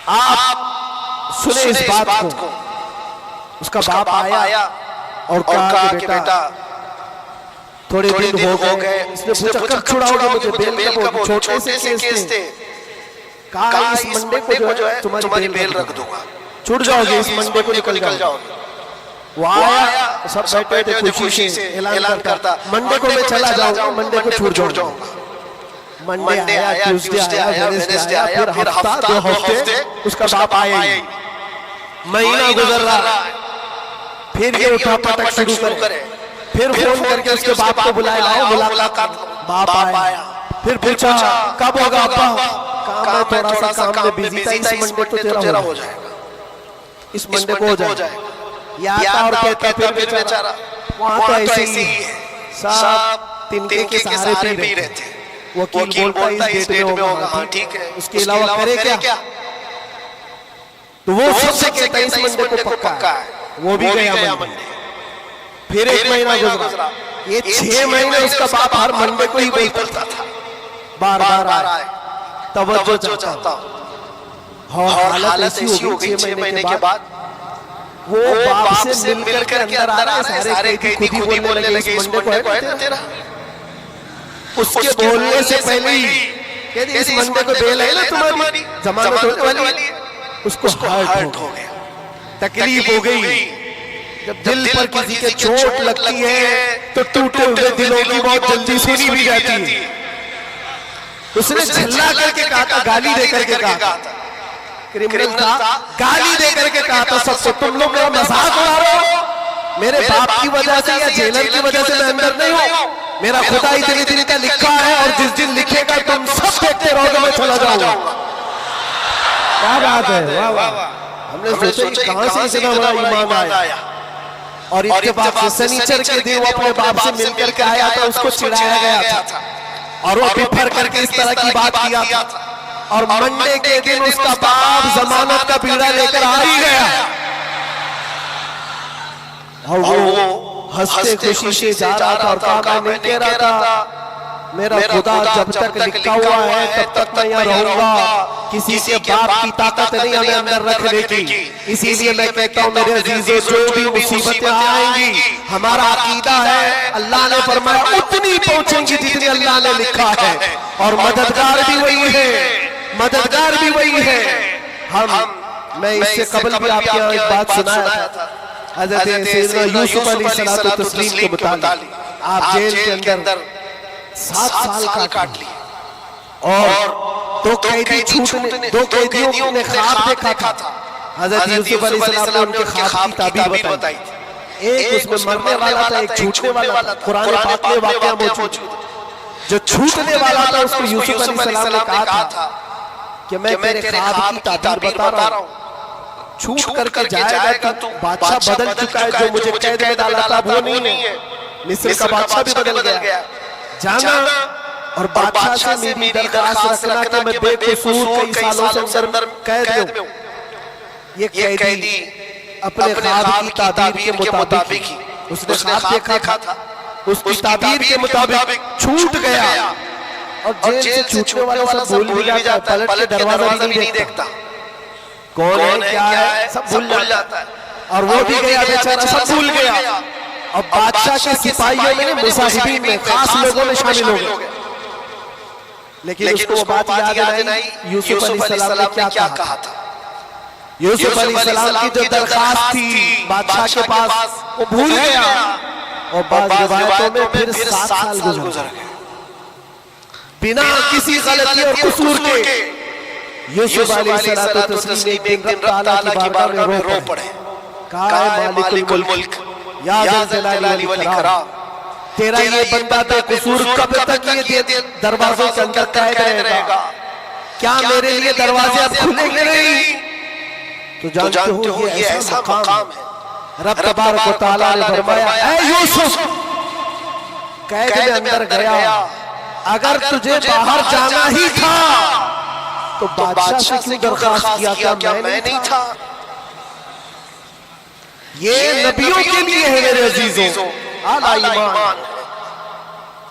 आप सुने इस बात को, उसका बाप आया और कहा कि बेटा थोड़े दिन हो गए, इसने पूछा कब छुड़ाओगे मुझे, बेल कब, छोटे से केस थे, कहा इस मंडे को जो है तुम्हारी बेल रख दूंगा, छूट जाओगे, इस मंडे को निकल जाओगे। वो आया, सब बैठे थे खुशी से, ऐलान करता मंडे को मैं चला जाऊंगा, मंडे को छूट जाऊंगा। मंडे आया, ट्यूसडे आया, वेडनेसडे आया, फिर हफ्ता 2 हफ्ते उसका बाप आया ही, महीना गुजर रहा, फिर ये उठा पटक शुरू करे, फिर फोन करके उसके बाप को बुलाया, आओ मुलाकात। बाप आया, फिर पूछा कब होगा अब्बा, काम में थोड़ा सा काम में बिजी था, इस मंडे तो तेरा हो जाएगा, इस मंडे को हो जाएगा। या और कहता फिर बेचारा वहां तो ऐसे ही है, सब तिनके के सहारे पी रहे थे। वकील बोलता इस डेट में होगा, हाँ ठीक है, उसके अलावा करे क्या, तो वो सबसे कहता है इस मंडे को पक्का है, वो भी गया मंडे। फिर 1 महीना गुजरा, ये 6 महीने उसका बाप हर मंडे को ही बोलता था, बार बार आए, तवज्जो चाहता। और हालत ऐसी हो गई 6 महीने के बाद वो बाप से मिलकर के अंदर आ रहे, सारे कैदी खुद ही बोलने लगे इस मंडे को है तेरा। उसके बोलने से पहले ही कहती इस मंडे को बेल है ना तुम्हारी, जमानत होने वाली है। उसको हर्ट हो गया, तकलीफ हो गई। जब दिल पर किसी के चोट लगती है तो टूटे हुए दिलों की बहुत जल्दी सुनी भी जाती है। उसने झल्ला करके कहा था, गाली दे करके कहा था, क्रिमिनल था, गाली दे करके कहा था सबको, तुम लोग मेरा मजाक उड़ा रहे हो, मेरे बाप की वजह से या जेलर की वजह से मैं अंदर नहीं हूँ, मेरा खुदा इतने दिन का लिखा है और जिस दिन लिखेगा तुम सब देखते रहोगे, मैं चला जाऊंगा। क्या बात है, वाह वाह। हमने सोचा कहां से इतना बड़ा ईमान आया। और इसके बाद शनिचर के दिन वो अपने बाप से मिलकर के आया था, उसको चिढ़ाया गया था और वो बिफर करके इस तरह की बात किया था। और मंडे के दिन उसका बाप जमानत का बीड़ा लेकर आ ही गया और वो हंसते खुशी से जा रहा था और कहा मैं नहीं कह रहा था, मेरा खुदा जब तक लिखा हुआ है तब तक मैं यहाँ रहूंगा, किसी के बाप की ताकत नहीं हमें अंदर रखने की। इसीलिए मैं कहता हूँ मेरे अजीजों, जो भी मुसीबतें आएंगी, हमारा अकीदा है अल्लाह ने फरमाया उतनी पहुंचेंगी जितनी अल्लाह ने लिखा है, और मददगार भी वही है, मददगार भी वही है। मैं इससे कबल भी आपके यहाँ एक बात सुनाया था, हज़रत सैयदना यूसुफ अलैहिस्सलातु तस्लीम के मुताबिक आप जेल के अंदर 7 साल काट लिए और 2 कैदी छूटने, 2 कैदियों ने ख्वाब देखा था। हज़रत यूसुफ अलैहिस्सलाम ने उनके ख्वाब की ताबीर बताई थी। एक उसमें मरने वाला था, एक छूटने वाला था। कुरान पाक में वाक़या मौजूद है। जो छूटने वाला था उसको यूसुफ अलैहिस्सलाम ने कहा था कि मैं तेरे ख्वाब की ताबीर बता रहा हूँ, छूट करके जाएगा तू, बादशाह बदल चुका है, जो मुझे कैद में डाला था वो नहीं है, मिस्र का बादशाह भी बदल गया, जाना और बादशाह से मेरी दरखास्त रखना कि मैं बेकसूर कई सालों से अंदर कैद में। ये कैदी अपने ख्वाब की ताबीर के मुताबिक ही, उसने ख्वाब देखा था, उसकी ताबीर के मुताबिक छूट गया और जेल से छूटने वाला सब भूल भी जाता है, पलट के दरवाजा भी नहीं देखता, कौन है क्या है सब भूल जाता है। और वो भी गया बेचारा, सब भूल गया। और बादशाह के सिपाहियों में, मुसाहिबीन में, खास लोगों में शामिल हो गए। लेकिन उसको वो बात याद नहीं यूसुफ अलैहिस्सलाम ने क्या कहा था। यूसुफ अलैहिस्सलाम की जो दरखास्त थी बादशाह के पास, वो भूल गया। और बाद रिवायतों में फिर 7 साल गुजर गए बिना किसी गलती और कसूर के। यूसुफ अलैहिस्सलातु तस्लीम एक दिन अल्लाह की बारगाह में रो पड़े, कहा मालिकुल मुल्क या ज़ल जलाली वल इकराम, तेरा ये बंदा बेकसूर कब तक ये दरवाजों के अंदर कैद रहेगा? क्या मेरे लिए दरवाजे अब खुलेंगे नहीं? तो जानते हो ये ऐसा मकाम है रब तबारक व तआला ने फरमाया, ऐ यूसुफ, कैद में अंदर गया, अगर तुझे बाहर जाना ही था तो बादशाह से क्यों दरखास्त किया? क्या मैं नहीं था? ये नबियों के लिए है मेरे अजीजों, आला ईमान।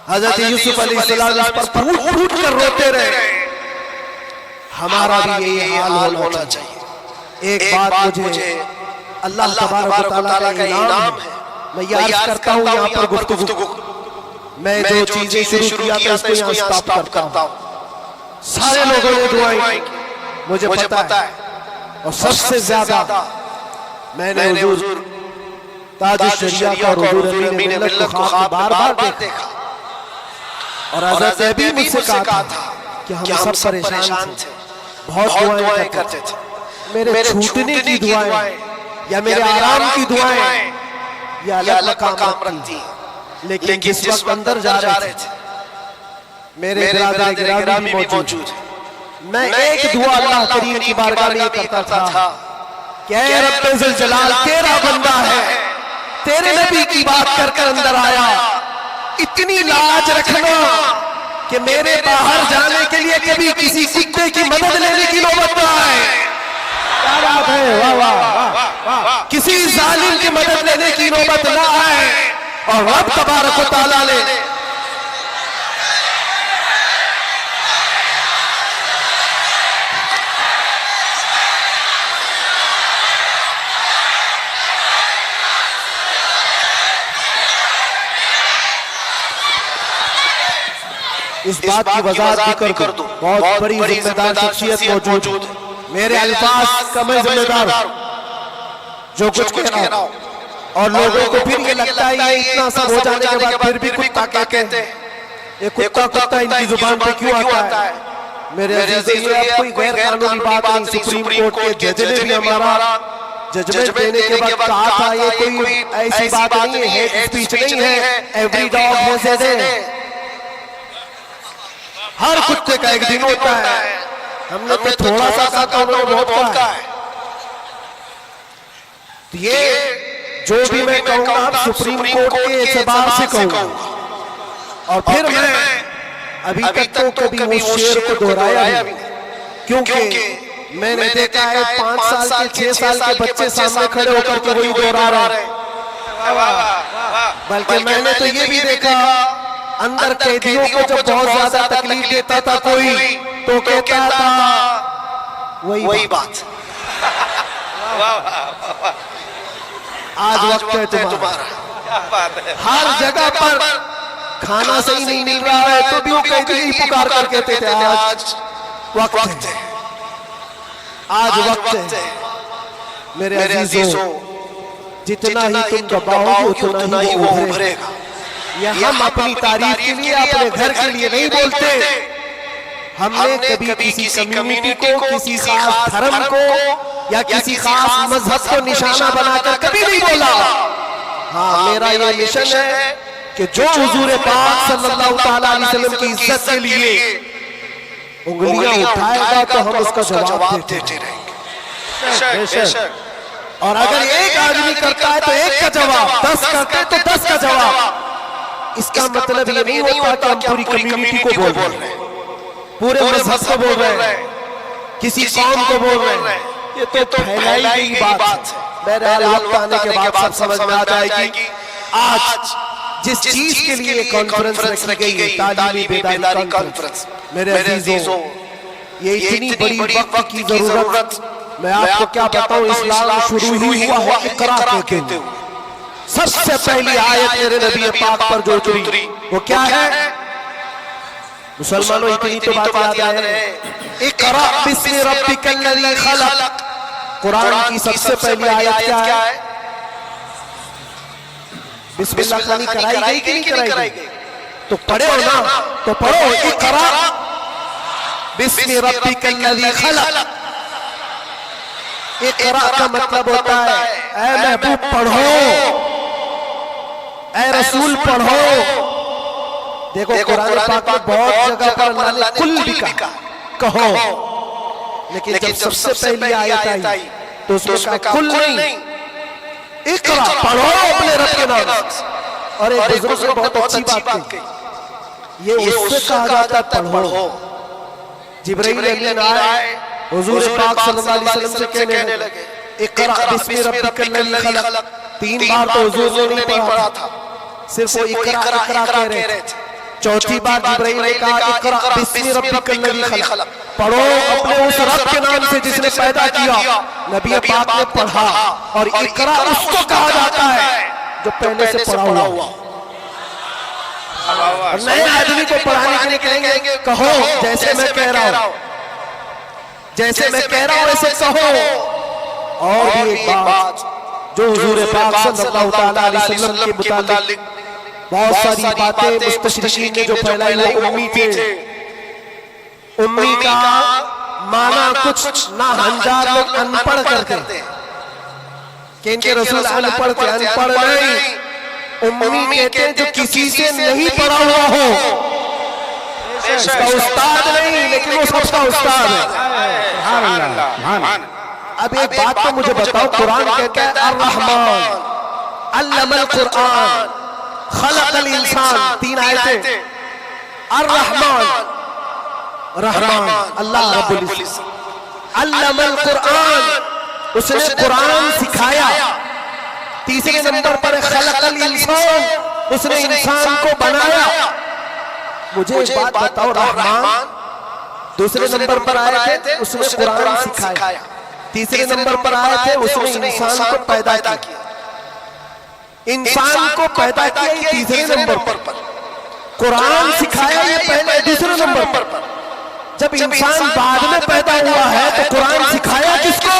हजरत यूसुफ अलैहिस्सलाम इस पर फूट फूट कर रोते रहे। हमारा भी यही हाल होना चाहिए। एक बात मुझे अल्लाह तबारक व तआला का इनाम है, मैं ये अर्ज करता हूँ यहाँ पर गुफ्तगू, मैं जो चीजें शुरू किया था इसको यहाँ स्टॉप करता हूँ। सारे लोगों ने दुआएं की, मुझे पता है, और सबसे ज्यादा मैंने हुजूर ताज शरिया का और हुजूर अमीन मिल्लत को ख्वाब बार-बार देखा, और हज़रत नबी मुझसे कहा था कि हम सब परेशान थे, बहुत दुआएं करते थे। मेरे छूटने की दुआएं या मेरे आराम की दुआएं या अलग मकाम रखती हैं, लेकिन जिस वक्त अंदर जा रहे थे मेरे बिरादर गिरामी भी मौजूद, मैं एक दुआ अल्लाह करीम की बारगाह में करता था कि ऐ रब्बे ज़ुल जलाल, तेरा बंदा है, तेरे नबी की बात कर कर अंदर आया, इतनी लाज रखना कि मेरे बाहर जाने के लिए कभी किसी कुत्ते की मदद लेने की नौबत न आए। क्या बात है, वाह वाह वाह। किसी जालिम की मदद लेने की नौबत न आए, और रब तबारक व तआला ने इस बात की वजाहत भी कर दूं, बहुत बड़ी जिम्मेदार शख्सियत मौजूद है। मेरे अल्फाज का मैं जिम्मेदार जो कुछ कह रहा हूं, और लोगों को फिर ये लगता है ये इतना सब हो जाने के बाद फिर भी कुत्ता कहते हैं, ये कुत्ता इनकी जुबान पे क्यों आता है? मेरे अजीजों, ये अब कोई गैर कानूनी बात नहीं। सुप्रीम कोर्ट के जज ने भी हमारा जजमेंट देने के बाद कहा था ये कोई ऐसी बात नहीं है, हेट स्पीच नहीं है, every dog has a day, हर कुत्ते का एक दिन होता है। हमने तो थोड़ा सा कहा था, उन्होंने बहुत कहा है। तो ये जो भी मैं कहूंगा आप सुप्रीम कोर्ट के एतबार से कहूंगा, और फिर मैं अभी तक तो कभी वो शेर को दोहराया नहीं, क्योंकि मैंने देखा है 5 साल के 6 साल के बच्चे सामने खड़े होकर के वही दोहरा रहे हैं। बल्कि मैंने तो ये भी देखा अंदर कैदियों को जब बहुत ज्यादा तकलीफ देता था कोई, तो कहता था वही बात। आज वक्त है तुम्हारा, हर जगह पर खाना सही नहीं मिल रहा है तो भी वो कैदी ही पुकार कर कहते थे आज वक्त है, आज वक्त है। मेरे अजीजों, जितना ही तुम दबाओगे उतना ही वो उभरेगा। या हम अपनी तारीफ के लिए, अपने घर के लिए नहीं बोलते, हमने कभी किसी कम्युनिटी को, किसी खास धर्म को या किसी खास मजहब को निशाना बनाकर कभी नहीं बोला। हाँ, मेरा ये मिशन है कि जो हुजूर पाक सल्लल्लाहु तआला अलैहि वसल्लम की इज्जत के लिए उंगलियां उठाएगा तो हम उसका जवाब देते रहेंगे। और अगर एक आदमी करता है तो एक का जवाब, 10 करते हैं तो 10 का जवाब। इसका मतलब ये नहीं होता कि हम पूरी कम्युनिटी को बोल रहे हैं, पूरे मजहब को बोल रहे हैं, किसी कौम को बोल रहे हैं। ये तो फैलाई गई बात है। बहरहाल वक्त आने के बाद सब समझ में आ जाएगी। आज जिस चीज के लिए कॉन्फ्रेंस रखी गई, तालीमी बेदारी कॉन्फ्रेंस, मेरे अजीजों, ये इतनी बड़ी वक्त की जरूरत, मैं आपको क्या बताऊं, इस्लाम शुरू ही हुआ है इकरा कहते हुए। सबसे पहली आयत मेरे नबी पाक पर जो उतरी वो क्या है? मुसलमानों, इतनी तो बात याद है, इकरा बिस्मि रब्बिकल लज़ी खलक। कुरान की सबसे पहली आयत क्या है? बिस्मिल्लाह खानी कराई गई कि नहीं कराई गई? तो पढ़े हो ना, तो पढ़ो, इकरा बिस्मि रब्बिकल लज़ी खलक। इकरा का मतलब होता है ऐ महबूब पढ़ो, ऐ रसूल पढ़ो। देखो कुरान पाक में बहुत जगह पर अल्लाह ने कुल भी कहो, लेकिन जब सबसे पहली आयत आई तो उसमें कहा कुल नहीं, इकरा पढ़ो अपने रब के नाम से। और एक बुजुर्ग ने बहुत अच्छी बात कही, ये उससे कहा जाता है पढ़ो। जिब्राइल अमीन आए हुजूर पाक सल्लल्लाहु अलैहि वसल्लम से कहने लगे इकरा बिस्मि रब्बिकल लज़ी खलक। 3 बार तो हुजूर ने नहीं पढ़ा था, सिर्फ वो इकरा इकरा कह रहे थे। चौथी बार जिब्राइल ने कहा इकरा बिस्मि रब्बिकल लज़ी खलक, पढ़ो अपने उस रब के नाम से जिसने पैदा किया। नबी पाक ने पढ़ा, और इकरा उसको कहा जाता है जो पहले से पढ़ा हुआ। नए आदमी को पढ़ाने के लिए कहेंगे कहो जैसे मैं कह रहा हूं, जैसे मैं कह रहा हूं ऐसे कहो। और भी एक बात जो हुजूर पाक सल्लल्लाहु अलैहि वसल्लम के मुतालिक बहुत सारी बातें मुस्तशरिकीन ने जो फैलाई वो उम्मी थे। उम्मी का माना कुछ ना हंजार लोग अनपढ़ करते हैं कि इनके रसूल अनपढ़ थे, अनपढ़ नहीं। उम्मी कहते हैं जो किसी से नहीं पढ़ा हुआ हो, उसका उस्ताद नहीं लेकिन वो सबका उस्ताद है। अब एक बात तो मुझे बताओ, कुरान कहता है अर्रहमान अल्लमल कुरान खलकल इंसान, 3 आयतें। अर्रहमान रहमान अल्लाह रब्बुल इज्जत, अल्लमल कुरान उसने कुरान सिखाया। तीसरे नंबर पर खलकल इंसान, उसने इंसान को बनाया। मुझे एक बात बताओ, रहमान दूसरे नंबर पर आए थे, उसने कुरान सिखाया। तीसरे नंबर पर आए थे, उसने इंसान को पैदा किया। इंसान को पैदा किया तीसरे नंबर पर, कुरान सिखाया ये पहले दूसरे नंबर पर। जब इंसान बाद में पैदा हुआ है तो कुरान सिखाया किसको?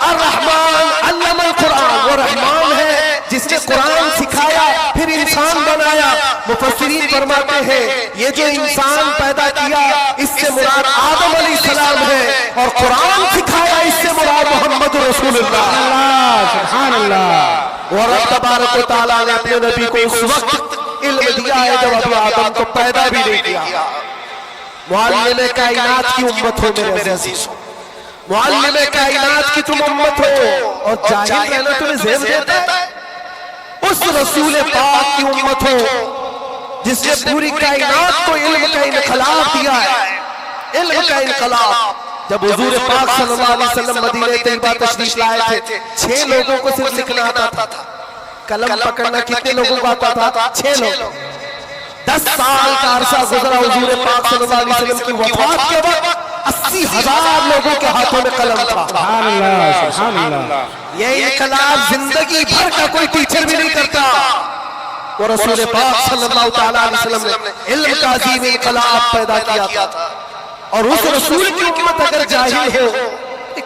अर्रहमान अल्लमल कुरान, वो रहमान है जिसने कुरान सिखाया फिर इंसान बनाया। मुफस्सिरीन फरमाते हैं ये जो इंसान पैदा किया इससे मुराद आदम अलैहिस्सलाम है, और कुरान सिखाया इससे मुराद मोहम्मद रसूलुल्लाह। सुभान अल्लाह। और रब तबारक व तआला ने अपने नबी को उस वक्त इल्म दिया है जब अभी आदम को पैदा भी नहीं किया। मुअल्लिम कायनात की उम्मत हो मेरे अज़ीज़ों, मुअल्लिम कायनात की तुम उम्मत हो, और जाहिल रहना तुम्हें ज़ेब देता है। उस रसूल पाक की उम्मत हो जिसने पूरी कायनात को इल्म का इनकलाब दिया है, इल्म का इनकलाब। जब हुजूर पाक सल्लल्लाहु अलैहि वसल्लम मदीने तैयबा तशरीफ लाए थे, 6 लोगों को सिर्फ लिखना आता था। कलम पकड़ना कितने लोगों को आता था? 6 लोग। 10 साल का अरसा गुजरा हुजूर पाक सल्लल्लाहु अलैहि वसल्लम की वफात के बाद 80,000 लोगों के हाथों में कलम था। सुभान अल्लाह, सुभान अल्लाह। ये इनकलाब जिंदगी भर का कोई टीचर भी नहीं करता। वो रसूल पाक सल्लल्लाहु अलैहि वसल्लम ने इल्म का अजीम इनकलाब पैदा किया था। और उस रसूल की उम्मत अगर जाहिल हो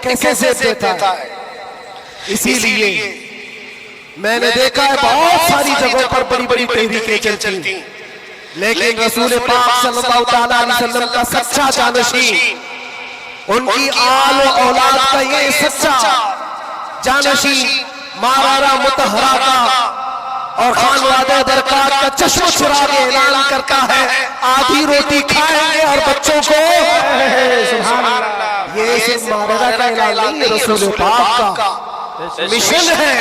कैसे ज़ेब देता है? इसीलिए मैंने देखा है बहुत सारी जगहों पर बड़ी बड़ी तहरीकें चलती, लेकिन रसूल पाक सल्लल्लाहु अलैहि वसल्लम का सच्चा जानशीन, उनकी आल और औलाद का ये सच्चा जानशीन मारारा मुतहरा का और खानवादे बरकात का चश्म चिराग ऐलान करता है आधी रोटी खाएंगे और बच्चों को। सुभान अल्लाह। ये सिर्फ मारारा का ऐलान नहीं, रसूल पाक का मिशन है।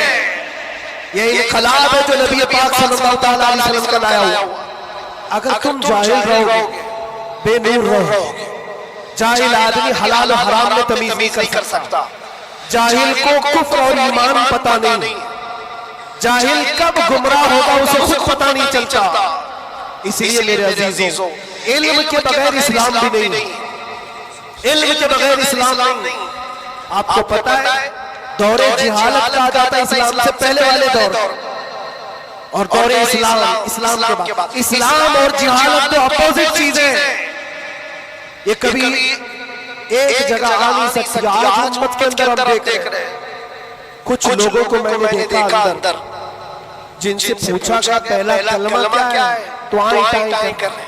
ये इनकलाब है जो नबी पाक सल्लल्लाहु अलैहि वसल्लम का लाया हुआ। अगर तुम जाहिल रहोगे, बेनूर रहोगे, जाहिल आदमी हलाल और हराम में तमीज नहीं कर सकता। जाहिल को कुफ्र और ईमान पता नहीं, जाहिल कब गुमराह होगा उसे खुद पता नहीं चलता। इसलिए मेरे अजीजों, इल्म के बगैर इस्लाम भी नहीं, इल्म के बगैर इस्लाम नहीं। आपको पता है दौरे जिहालत कहा जाता है इस्लाम से पहले वाले दौर, और दौरे इस्लाम इस्लाम के बाद। इस्लाम और जिहालत तो अपोजिट चीजें। ये कभी एक जगह आ नहीं सकती। आज उम्मत के अंदर हम देख रहे हैं कुछ लोगों को मैंने देखा अंदर, जिनसे पूछा गया पहला कलमा क्या है तो आए टाइम कर रहे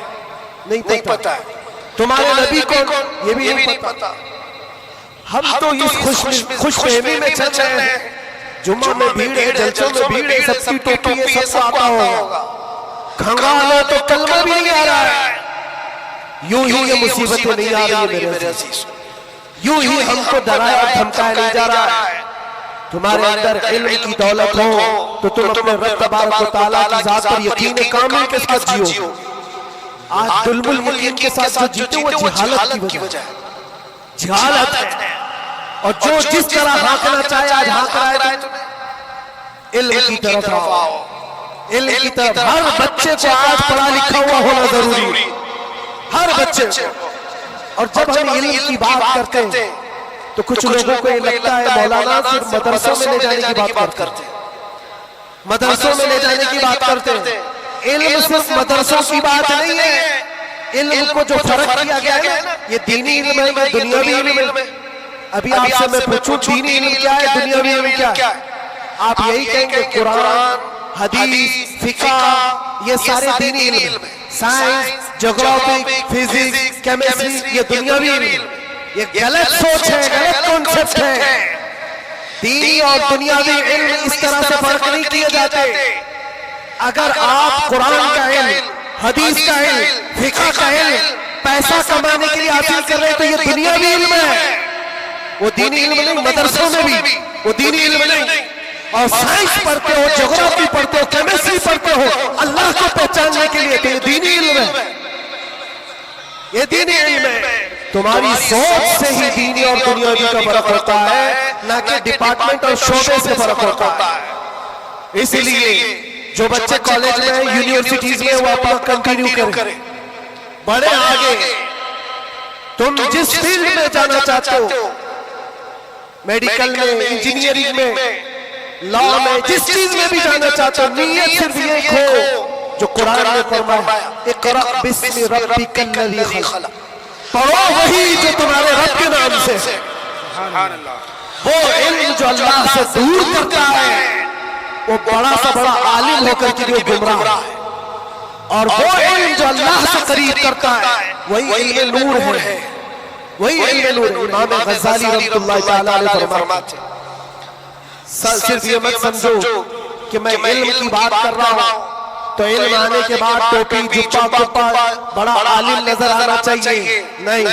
नहीं पता। तुम्हारे नबी कौन ये भी नहीं पता। हम तो इस खुशफहमी में चल रहे हैं, जुम्मा में भीड़ है, जलसों में भीड़ है, सबकी टोपी है, सबको आता होगा। खंगालो तो कलमा भी नहीं आ रहा है। यूं ही ये मुसीबतें नहीं आ रही है मेरे अजीज, यूं ही हमको डराया और धमकाया नहीं जा रहा है। तुम्हारे अंदर इल्म की दौलत हो तो तुम अपने रब तबारक व तआला की जात पर यकीन कामिल के साथ जियो। आज दुलमुल यकीन के साथ जो जीते वो जहालत की वजह, जहालत है। और जो जिस तरह हाँकना चाहे आज हाँक रहा है तुम्हें। इल्म की तरफ आओ, इल्म की तरफ। हर बच्चे को आज पढ़ा लिखा हुआ होना जरूरी, हर बच्चे को। और जब हम इल्म की बात करते हैं तो कुछ लोगों को ये लगता है मौलाना सिर्फ मदरसों में ले जाने की बात करते हैं, मदरसों में ले जाने की बात करते हैं। इल्म सिर्फ मदरसों की बात नहीं है। इल्म को जो फर्क किया गया है ना, ये दीनी इल्म है, ये दुनियावी इल्म है। अभी आपसे मैं पूछूं दीनी इल्म क्या है, दुनियावी इल्म क्या है? आप यही कहेंगे कुरान, हदीस, फिक़ह, ये सारे दीनी इल्म है। साइंस, ज्योग्राफी, फिजिक्स, केमिस्ट्री, ये दुनियावी इल्म। ये गलत सोच है, गलत कॉन्सेप्ट है। दीनी और दुनियावी इल्म इस तरह से फर्क नहीं किए जाते। अगर आप कुरान का इल्म, हदीस का इल्म, फिक़ह का इल्म पैसा कमाने के लिए हासिल कर रहे हैं तो ये दुनियावी इल्म है, वो दीनी इल्म नहीं। मदरसों में भी वो दीनी इल्म नहीं। और साइंस पढ़ते हो, ज्योग्राफी पढ़ते हो, केमिस्ट्री पढ़ते हो अल्लाह को पहचानने के लिए, तो ये दीनी इल्म है, ये दीनी इल्म है। तुम्हारी सोच से ही दीनी और दुनियावी का फर्क होता है, ना कि डिपार्टमेंट और शोबे से फर्क होता है। इसलिए जो बच्चे कॉलेज में, यूनिवर्सिटीज में, वो अपना कंटिन्यू करें, बढ़े आगे। तुम जिस फील्ड में जाना चाहते हो, मेडिकल में, इंजीनियरिंग में, लॉ में, जिस चीज में भी जाना चाहते हो, नीयत सिर्फ ये हो जो कुरान ने फरमाया, इक़रा बिस्मि रब्बिकल्लज़ी खलक़। पढ़ो वही जो तुम्हारे रब के नाम से। वो इल्म जो अल्लाह से दूर करता है वो बड़ा सा बड़ा आलिम होकर के लिए गुमराह है। और वो इल्म जो अल्लाह से करीब करता है वही इल्म नूर है, वही इल्म नूर है। इमाम गज़ाली रहमतुल्लाह तआला अलैह फरमाते हैं, सिर्फ ये मत समझो कि मैं इल्म की बात कर रहा हूँ तो इल्म आने के बाद टोपी, जुब्बा, कुप्पा, बड़ा आलिम नजर आना चाहिए। नहीं,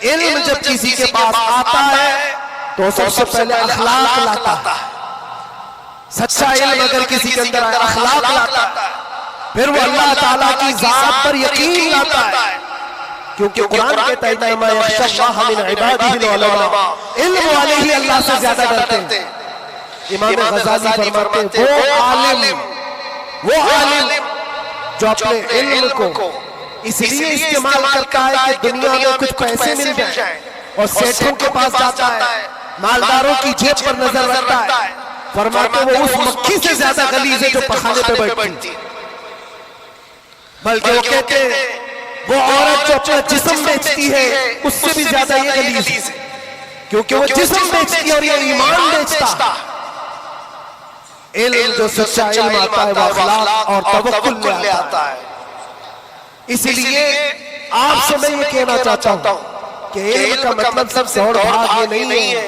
इल्म जब किसी के पास आता है तो सबसे पहले अखलाक लाता है। सच्चा इल्म अगर किसी के अंदर आए, अखलाक लाता है, फिर वो अल्लाह ताला की जात पर यकीन लाता है। क्योंकि कुरान कहता है इन्नमा यख्शल्लाह मिन इबादिहिल उलमा, इल्म वाले ही अल्लाह से ज्यादा डरते हैं। इमाम गज़ाली फरमाते हैं वो आलिम जो अपने इल्म को इसलिए इस्तेमाल करता है कि दुनिया में कुछ पैसे मिल जाए और सेठों के पास जाता है, मालदारों की जेब पर नजर रखता है। फरमाते वो उस मक्खी से ज्यादा गलीज है जो पखाने पे बैठती है। बल्कि वो कहते हैं वो औरत जो अपना जिस्म बेचती है उससे भी ज्यादा ये गलीज है, क्योंकि वो जिस्म बेचती है और ये ईमान बेचता। इल्म जो सच्चा इल्म आता है वो अखलाक और तवक्कुल ले आता है। इसलिए आपसे मैं ये कहना चाहता हूँ कि इल्म का मतलब सिर्फ दौड़ भाग ये नहीं है।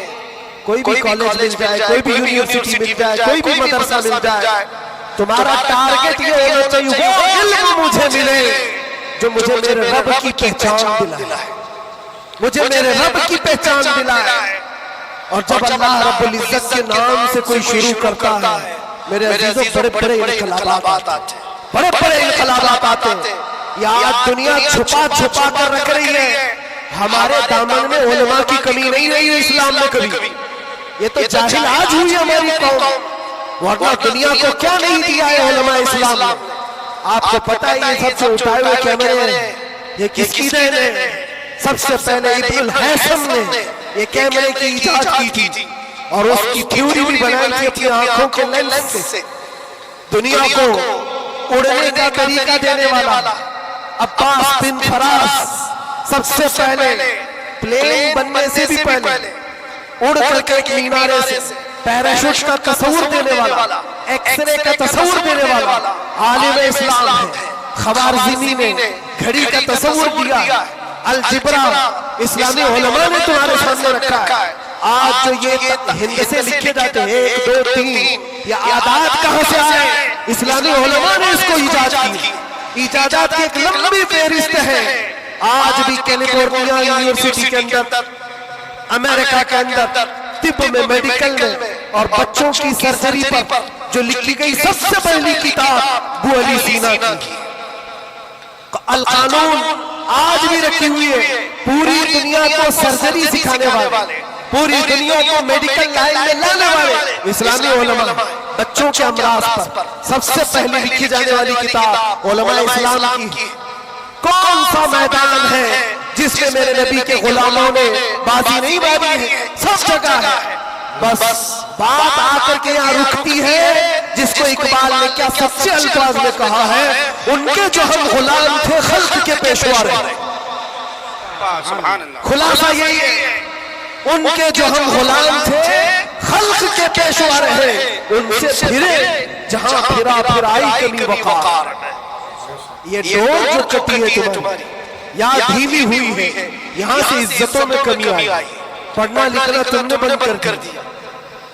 कोई भी कॉलेज मिल जाए, कोई भी यूनिवर्सिटी मिल जाए, कोई भी मदरसा मिल जाए, तुम्हारा टारगेट ये होना चाहिए वो इल्म मुझे मिले जो मुझे मेरे रब की पहचान दिलाए, मुझे मेरे रब की पहचान दिलाए। और जब अल्लाह रब्बुल इज्जत के नाम से कोई शुरू करता है, मेरे अजीजों, बड़े बड़े इनकलाबात आते, बड़े बड़े इनकलाबात आते। या आज दुनिया छुपा छुपा कर रख रही है। हमारे दामन में उलमा की कमी नहीं रही है इस्लाम में कभी। ये तो जाहिल आज हुई हमारी कौम, वरना दुनिया को क्या नहीं दिया है उलमा इस्लाम ने। आपको पता है ये सबसे उठाए हुए कैमरे ये किसकी देन है? सबसे पहले इब्नुल हैसम ने ये कैमरे की इजाद की थी और उसकी थ्योरी भी बनाई थी अपनी आंखों के लेंस से। दुनिया को उड़ने का तरीका देने वाला अब्बास बिन फरास सबसे पहले प्लेन बनने से भी पहले उड़ करके एक मीनारे से पैराशूट का तस्वुर देने वाला, एक्सरे का तस्वुर देने वाला आलिम इस्लाम है। खवारज़मी ने घड़ी का तस्वुर दिया, अलजिब्रा इस्लामी उलमा ने तुम्हारे सामने रखा है। आज जो ये हिंद से लिखे जाते हैं 1 2 3 ये आदात कहां से आए? इस्लामी उलमा ने इसको इजाद की। इजादात की एक लंबी फहरिस्त है। आज भी कैलिफोर्निया यूनिवर्सिटी के अंदर, अमेरिका के अंदर तिब में, मेडिकल में और बच्चों की सर्जरी पर जो लिखी गई सबसे पहली किताब वो अली सीना की अल कानून आज भी रखी हुई है। पूरी दुनिया को सर्जरी सिखाने वाले, पूरी दुनिया को मेडिकल लाइन में लाने वाले इस्लामी उलमा, बच्चों के अमराज पर सबसे पहले लिखी जाने वाली किताब उलमा इस्लाम की। कौन सा मैदान है जिसमें मेरे नबी के गुलामों ने बाजी नहीं मारी है? सब जगह है। बस बात आकर के यहाँ रुकती है जिसको इकबाल ने क्या सच्चे अल्फाज में कहा है, उनके जो हम गुलाम थे खल्क के पेशवा रहे। खुलासा यही है, उनके जो हम गुलाम थे खल्क के पेशवा रहे, उनसे फिरे जहां फिरा फिराई कभी वकार। ये डोर जो कटी है तुम्हारी या धीमी हुई है, यहाँ से इज्जतों में कमी आई। पढ़ना लिखना तुमने बंद कर दिया,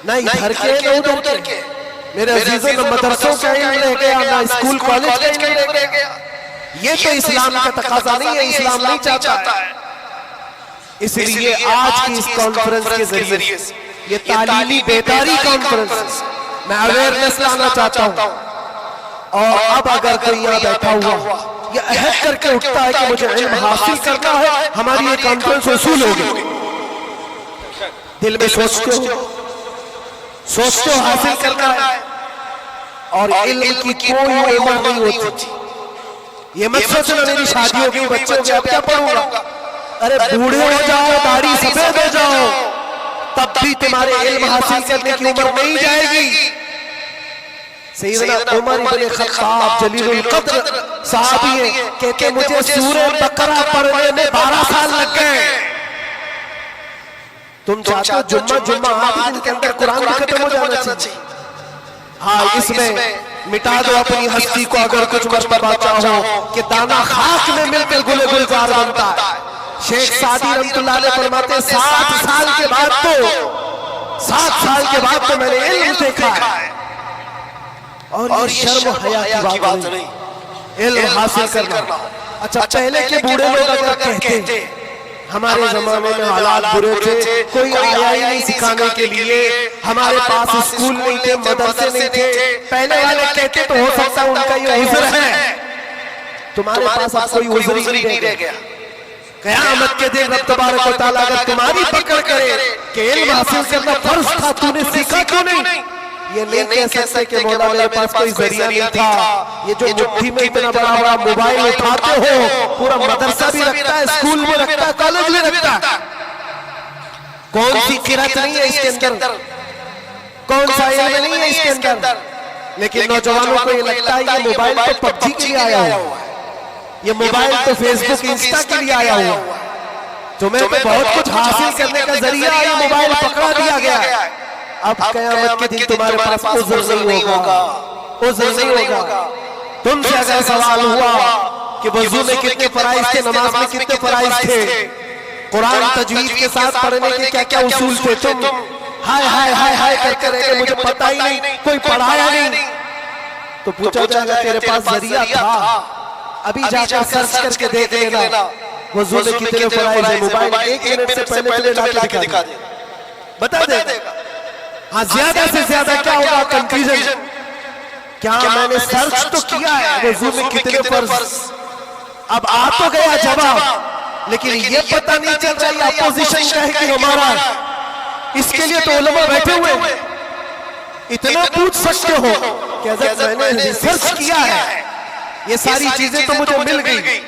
ना इधर के ना उधर के। मेरे अजीजों ने मदरसों का इल्म रह गया, ना स्कूल कॉलेज का इल्म रह गया। ये तो इस्लाम का तकाजा नहीं है, इस्लाम नहीं चाहता है। इसलिए आज की इस कॉन्फ्रेंस के जरिए ये तालीमी बेदारी कॉन्फ्रेंस मैं अवेयरनेस लाना चाहता हूँ। और अब अगर कोई यहाँ बैठा हुआ ये अहद करके उठता है कि मुझे इल्म हासिल करना है, हमारी ये कॉन्फ्रेंस वसूल होगी। दिल में सोचते हो हासिल करना है, और इल्म की कोई उम्र नहीं होती। ये मत सोचना मेरी शादी हो गई, बच्चे हो गए, अब क्या पढ़ूंगा। अरे बूढ़े हो जाओ, दाढ़ी सफेद हो जाओ, तब भी तुम्हारे इल्म हासिल करने की उम्र नहीं जाएगी। सैयदना उमर इब्न खत्ताब जलीलुल कद्र साहबी हैं, कहते मुझे सूरह बकरा पढ़ने में 12 साल लग गए। तुम चाहते हो जुम्मा आठ दिन के अंदर कुरान खत्म हो जाना चाहिए। हाँ, इसमें मिटा दो अपनी हस्ती को अगर कुछ मर्तबा चाहो कि दाना खाक में मिलकर गुले गुलजार बनता है। शेख सादी रहमतुल्लाह अलैह फरमाते 7 साल के बाद तो मैंने इल्म देखा है। और ये शर्म हया की बात नहीं, इल्म हासिल करना। अच्छा, पहले के बूढ़े लोग अगर कहते हमारे जमाने में हालात बुरे थे, कोई आया ही नहीं सिखाने के लिए, हमारे पास स्कूल नहीं थे, मदरसे नहीं थे, पहले वाले कहते तो हो सकता है उनका ये उज़्र है। तुम्हारे पास अब कोई उज़्र ही नहीं रह गया। क़यामत के दिन रब तबारक व तआला अगर तुम्हारी पकड़ करे कि इल्म हासिल करना फर्ज था, तूने सीखा क्यों नहीं, ये नहीं कह सकते कि मौला मेरे पास कोई जरिया नहीं था। ये जो मुट्ठी में इतना बड़ा मोबाइल उठाते हो, पूरा मदरसा भी रखता है, स्कूल में रखता है, कॉलेज में रखता है, कौन सी किरत नहीं है इसके अंदर, कौन सा इल्म नहीं है इसके अंदर। लेकिन नौजवानों को ये लगता है ये मोबाइल तो पबजी के लिए आया हुआ है, ये मोबाइल तो फेसबुक इंस्टा के लिए आया हुआ है, तुम्हें तो बहुत कुछ हासिल करने का जरिया ये मोबाइल पकड़ा दिया गया है। अब क़यामत के दिन तुम्हारे पास उज़्र नहीं होगा। तुमसे अगर सवाल हुआ कि वज़ू में कितने फराइज़ थे, नमाज में कितने फराइज़ थे, कुरान तजवीद के साथ पढ़ने के क्या क्या उसूल थे, तुम हाय हाय हाय हाय करके रहे, मुझे पता ही नहीं, कोई पढ़ाया नहीं, तो पूछा जाएगा तेरे पास जरिया था, अभी जाकर सर्च करके देख लेना वज़ू में कितने फराइज़ है। मोबाइल 1 मिनट से पहले तुम्हें लाके दिखा दे, बता देगा। हाँ, ज्यादा से ज्यादा क्या होगा कंफ्यूजन, क्या मैंने सर्च तो किया है वज़ू में कितने फर्ज, अब आ तो गया जवाब, लेकिन ये पता नहीं चल रहा अपोजिशन का है कि हमारा। इसके लिए तो उलमा बैठे हुए, इतना पूछ सकते हो कि अगर मैंने रिसर्च किया है, ये सारी चीजें तो मुझे मिल गई।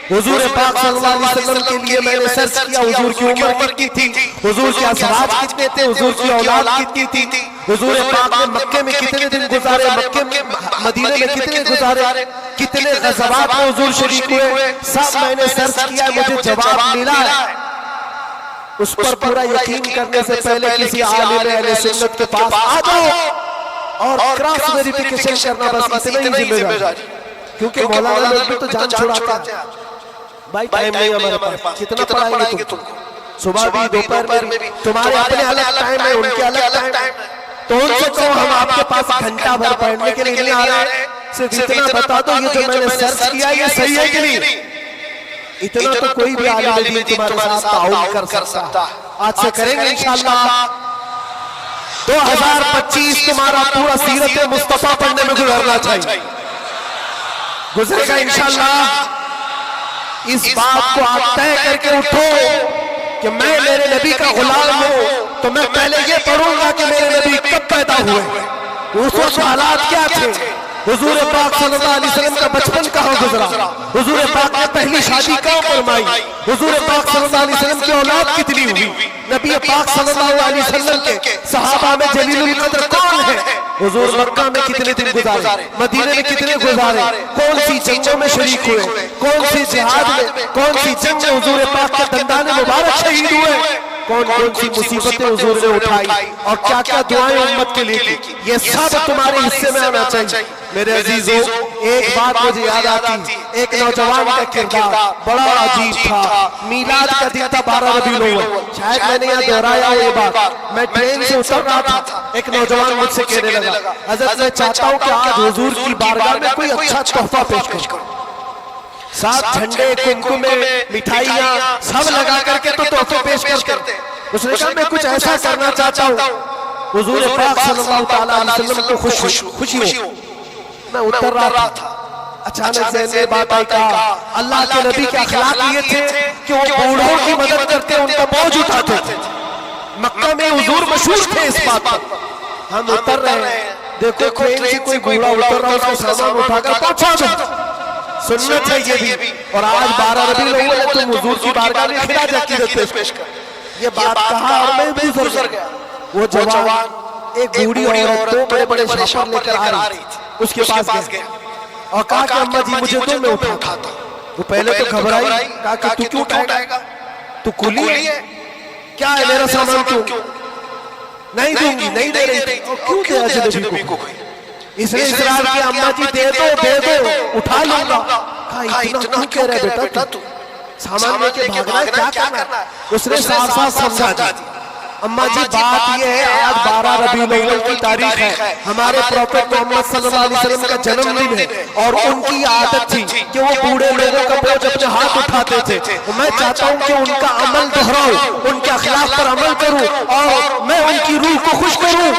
हुजूर पाक सल्लल्लाहु अलैहि वसल्लम के लिए मैंने सर्च किया, हुजूर की उम्र कितनी थी, हुजूर के असहाब कितने थे, हुजूर की औलाद कितनी थी, हुजूर पाक ने मक्के में कितने दिन गुजारे, मक्के में मदीने में कितने गुजारे, कितने ग़ज़वात में हुजूर शरीक हुए, सब मैंने सर्च किया, मुझे जवाब मिला है। उस पर पूरा यकीन करने से पहले किसी आलिम अहले सुन्नत के पास आ जाओ और क्रॉस वेरिफिकेशन करना, बस इतना ही जिम्मेदारी। क्योंकि मौलाना लोग भी तो जान छुड़ाते हैं, भाई टाइम नहीं हमारे पास, कितना पढ़ाएंगे तुमको, सुबह भी दोपहर में भी, तुम्हारे अपने अलग टाइम है, उनके अलग टाइम है, तो उनसे कहो हम आपके पास घंटा भर पढ़ने के लिए नहीं आ रहे हैं, सिर्फ इतना बता दो ये जो मैंने सर्च किया ये सही है कि नहीं। इतना तो कोई भी आलिम दीन तुम्हारे साथ ताउन कर सकता है। आज से करेंगे इंशाअल्लाह। 2025 तुम्हारा पूरा सीरत मुस्तफा पढ़ने में गुजरना चाहिए, गुजरेगा इंशाअल्लाह। इस बात को आप तय करके उठो कि मैं मेरे नबी का गुलाम हूं, तो मैं पहले ये पढ़ूंगा कि मेरे नबी कब पैदा हुए, उस वक्त हालात क्या थे, हुजूर पाक सल्लल्लाहु अलैहि वसल्लम का बचपन कहाँ गुजरा, हुजूर पाक ने पहली शादी कहाँ फरमाई, हुजूर पाक सल्लल्लाहु अलैहि वसल्लम की औलाद कितनी हुई, नबी पाक सल्लल्लाहु अलैहि वसल्लम के सहाबा में जलीलुल कद्र कौन है, हुजूर मक्का में कितने दिन गुजारे, मदीने में कितने गुजारे, कौन सी जंगों में शरीक हुए, कौन सी जिहाद में, कौन सी जंग में हुजूर पाक के दंदाने मुबारक शहीद हुए, कौन कौन सी मुसीबतें हुजूर ने उठाई और क्या क्या दुआएं उम्मत के लिए की, ये सब तुम्हारे हिस्से में आना चाहिए। मेरे अजीजों, एक बात मुझे याद आती, एक नौजवान का किरदार बड़ा अजीब था। मीलाद का दिन था 12 रबीउल अव्वल, शायद मैंने यहाँ दोहराया ये बात। मैं ट्रेन से उतर रहा था, एक नौजवान मुझसे कहने लगा, हज़रत मैं चाहता हूँ कि आज हुजूर की बारगाह में कोई अच्छा तोहफा पेश करूं, 7 झंडे, कुमकुमे, मिठाइयाँ सब लगा करके तो तोहफे पेश करते। उसने कहा मैं कुछ ऐसा करना चाहता हूँ हुजूर पाक सल्लल्लाहु अलैहि वसल्लम को खुशी हो। मैं उतर रहा था, अचानक ज़हन में बात आई, कहा अल्लाह के नबी के अखलाक ये थे कि वो बूढ़ों की मदद करते, उनका बोझ उठाते थे। मक्का में हुजूर मशहूर थे इस बात पर। हम उतर रहे हैं, देखो ट्रेन से कोई बूढ़ा उतर रहा है, उसका सामान उठाकर पहुंचा दो, सुन्नत है ये भी। और आज 12 रबीउल अव्वल है, तुम हुजूर की बारगाह में खिला जाती पेश कर, ये बात कहा और मैं भी गुजर गया। वो जवान एक बूढ़ी औरत 2 बड़े बड़े शॉपर लेकर आ रही थी, उसके पास गया और कहा कि अम्मा जी मुझे दो, मैं उठाता। वो पहले तो घबराई, कहा कि तू क्यों उठाएगा, तू कुली है, क्या है मेरा सामान क्यों नहीं दूंगी, नहीं दे रही थी, क्यों दे ऐसे नबी को, इसने इसरार किया, अम्मा जी दे दो उठा लूंगा। कहा इतना क्यों कह रहा है बेटा, तू सामान लेके भागना है, क्या करना है। उसने साफ साफ समझा दिया, अम्मा जी बात ये है आज 12 रबीउल अव्वल की तारीख है, हमारे प्रॉफेट मोहम्मद सल्लल्लाहु अलैहि वसल्लम का जन्मदिन है और उनकी आदत थी कि वो बूढ़े लोगों का बोझ अपने हाथ उठाते थे। मैं चाहता हूँ कि उनका अमल दोहराऊं, उनके अखलाक पर अमल करूं और मैं उनकी रूह को खुश करूं।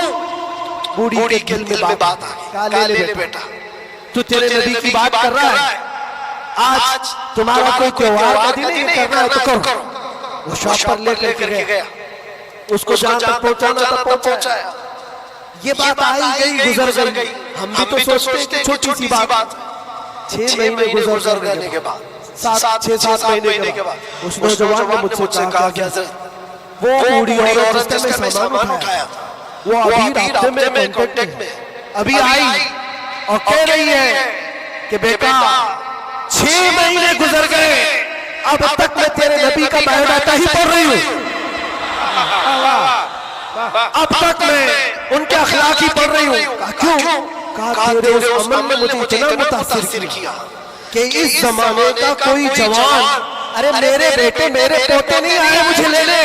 बूढ़ी के दिल में बात आ गई, ले बेटा, तू तेरे नबी की बात कर रहा है, आज तुम्हारा कोई त्योहार का दिन नहीं करना है तो करो। वो शॉपर लेकर के गया, उसको जहां तक पहुंचाना था पहुंचाया। ये बात आई गई, गुजर गई। हम भी तो सोचते हैं छोटी सी बात, 6 महीने गुजर जाने के बाद, 6-7 महीने के बाद उस नौजवान ने मुझसे कहा कि वो बूढ़ी औरत जिसने सामान उठाया था वो अभी रास्ते में कांटेक्ट में अभी आई और कह रही है कि बेटा 6 महीने गुजर गए, अब तक मैं तेरे नबी का बायोडाटा ही पढ़ रही हूँ, अब तक मैं उनके अखलाक ही पढ़ रही हूँ। क्यों? कहा तेरे उस अमल ने मुझे इतना मुतासिर किया कि इस जमाने का कोई जवान, अरे मेरे बेटे मेरे पोते नहीं आए मुझे लेने,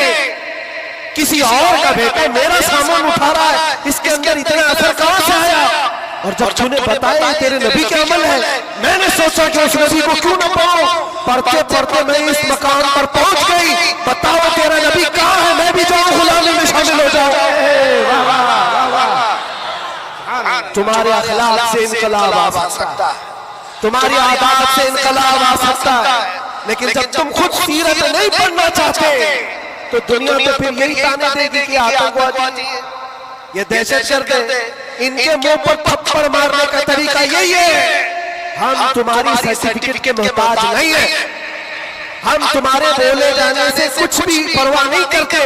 किसी और का बेटा मेरा सामान उठा रहा है, इसके अंदर इतना असर कहां से आया। और जब तूने बताया तेरे नबी के अमल है, मैंने सोचा कि उस नबी को क्यों न पढ़ो। पढ़ते पढ़ते मैं इस मकान पर पहुंच गई, बताओ तेरा नबी कहाँ है, मैं भी जाऊं गुलामी में शामिल हो जाऊं। तुम्हारे अखलाक से इनकलाब आ सकता है, तुम्हारी आदत से इनकलाब आ सकता है, लेकिन जब तुम खुद सीरत नहीं पढ़ना चाहते तो दुनिया तो फिर यही ताने देगी कि आतंकवादी, ये दहशतगर्द, इनके मुंह पर थप्पड़ मारने का तरीका यही है। हम तुम्हारी सर्टिफिकेट के मोहताज नहीं है, हम तुम्हारे बोले जाने से कुछ भी परवाह नहीं करते,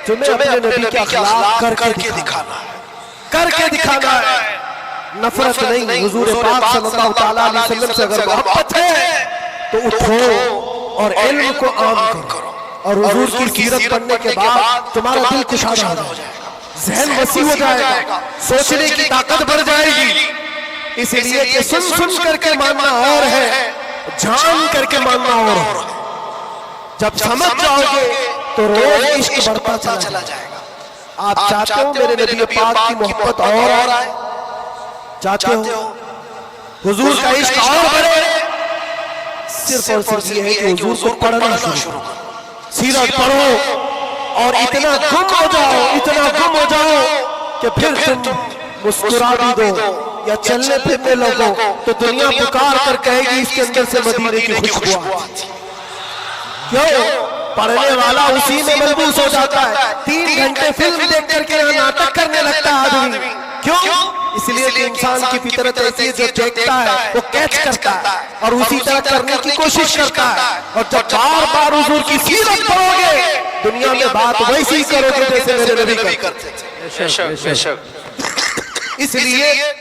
तुम्हें अपने नबी के अखलाक करके दिखाना है, नफरत नहीं। हुजूर पाक सल्लल्लाहु अलैहि वसल्लम से अगर मोहब्बत है तो उठो और इल्म को आम करो, और हुजूर की सीरत पढ़ने के बाद तुम्हारा दिल कुशादा हो जाएगा, ज़हन वसी हो जाएगा, सोचने की ताकत बढ़ जाएगी। इसलिए कि सुन करके मानना और है, जान करके मानना और। जब समझ जाओगे तो रोज इश्क बढ़ता चला जाएगा। आप चाहते हो मेरे नबी पाक की मोहब्बत और आए, चाहते हो हुजूर का इश्क और बढ़े, सिर्फ और सिर्फ ये है कि हुजूर को पढ़ना शुरू करो, सीरत पढ़ो और इतना गुम हो जाओ कि फिर तुम मुस्कुरा भी दो या चलने फिरने लगो तो दुनिया पुकार कर कहेगी इसके अंदर से मदीने की खुशबू आती। क्यों? पढ़ने वाला उसी में मलबूस हो जाता है। 3 घंटे फिल्म देख करके यहाँ नाटक करने लगता है आदमी। क्यों? इसलिए कि इंसान की फितरत ऐसी है, जो देखता है वो कैच करता है और उसी तरह करने की कोशिश करता है। और जब बार बार हुजूर की सीरत पढ़ोगे दुनिया में बात वैसी ही करोगे जैसे मेरे नबी करते थे। बेशक। इसलिए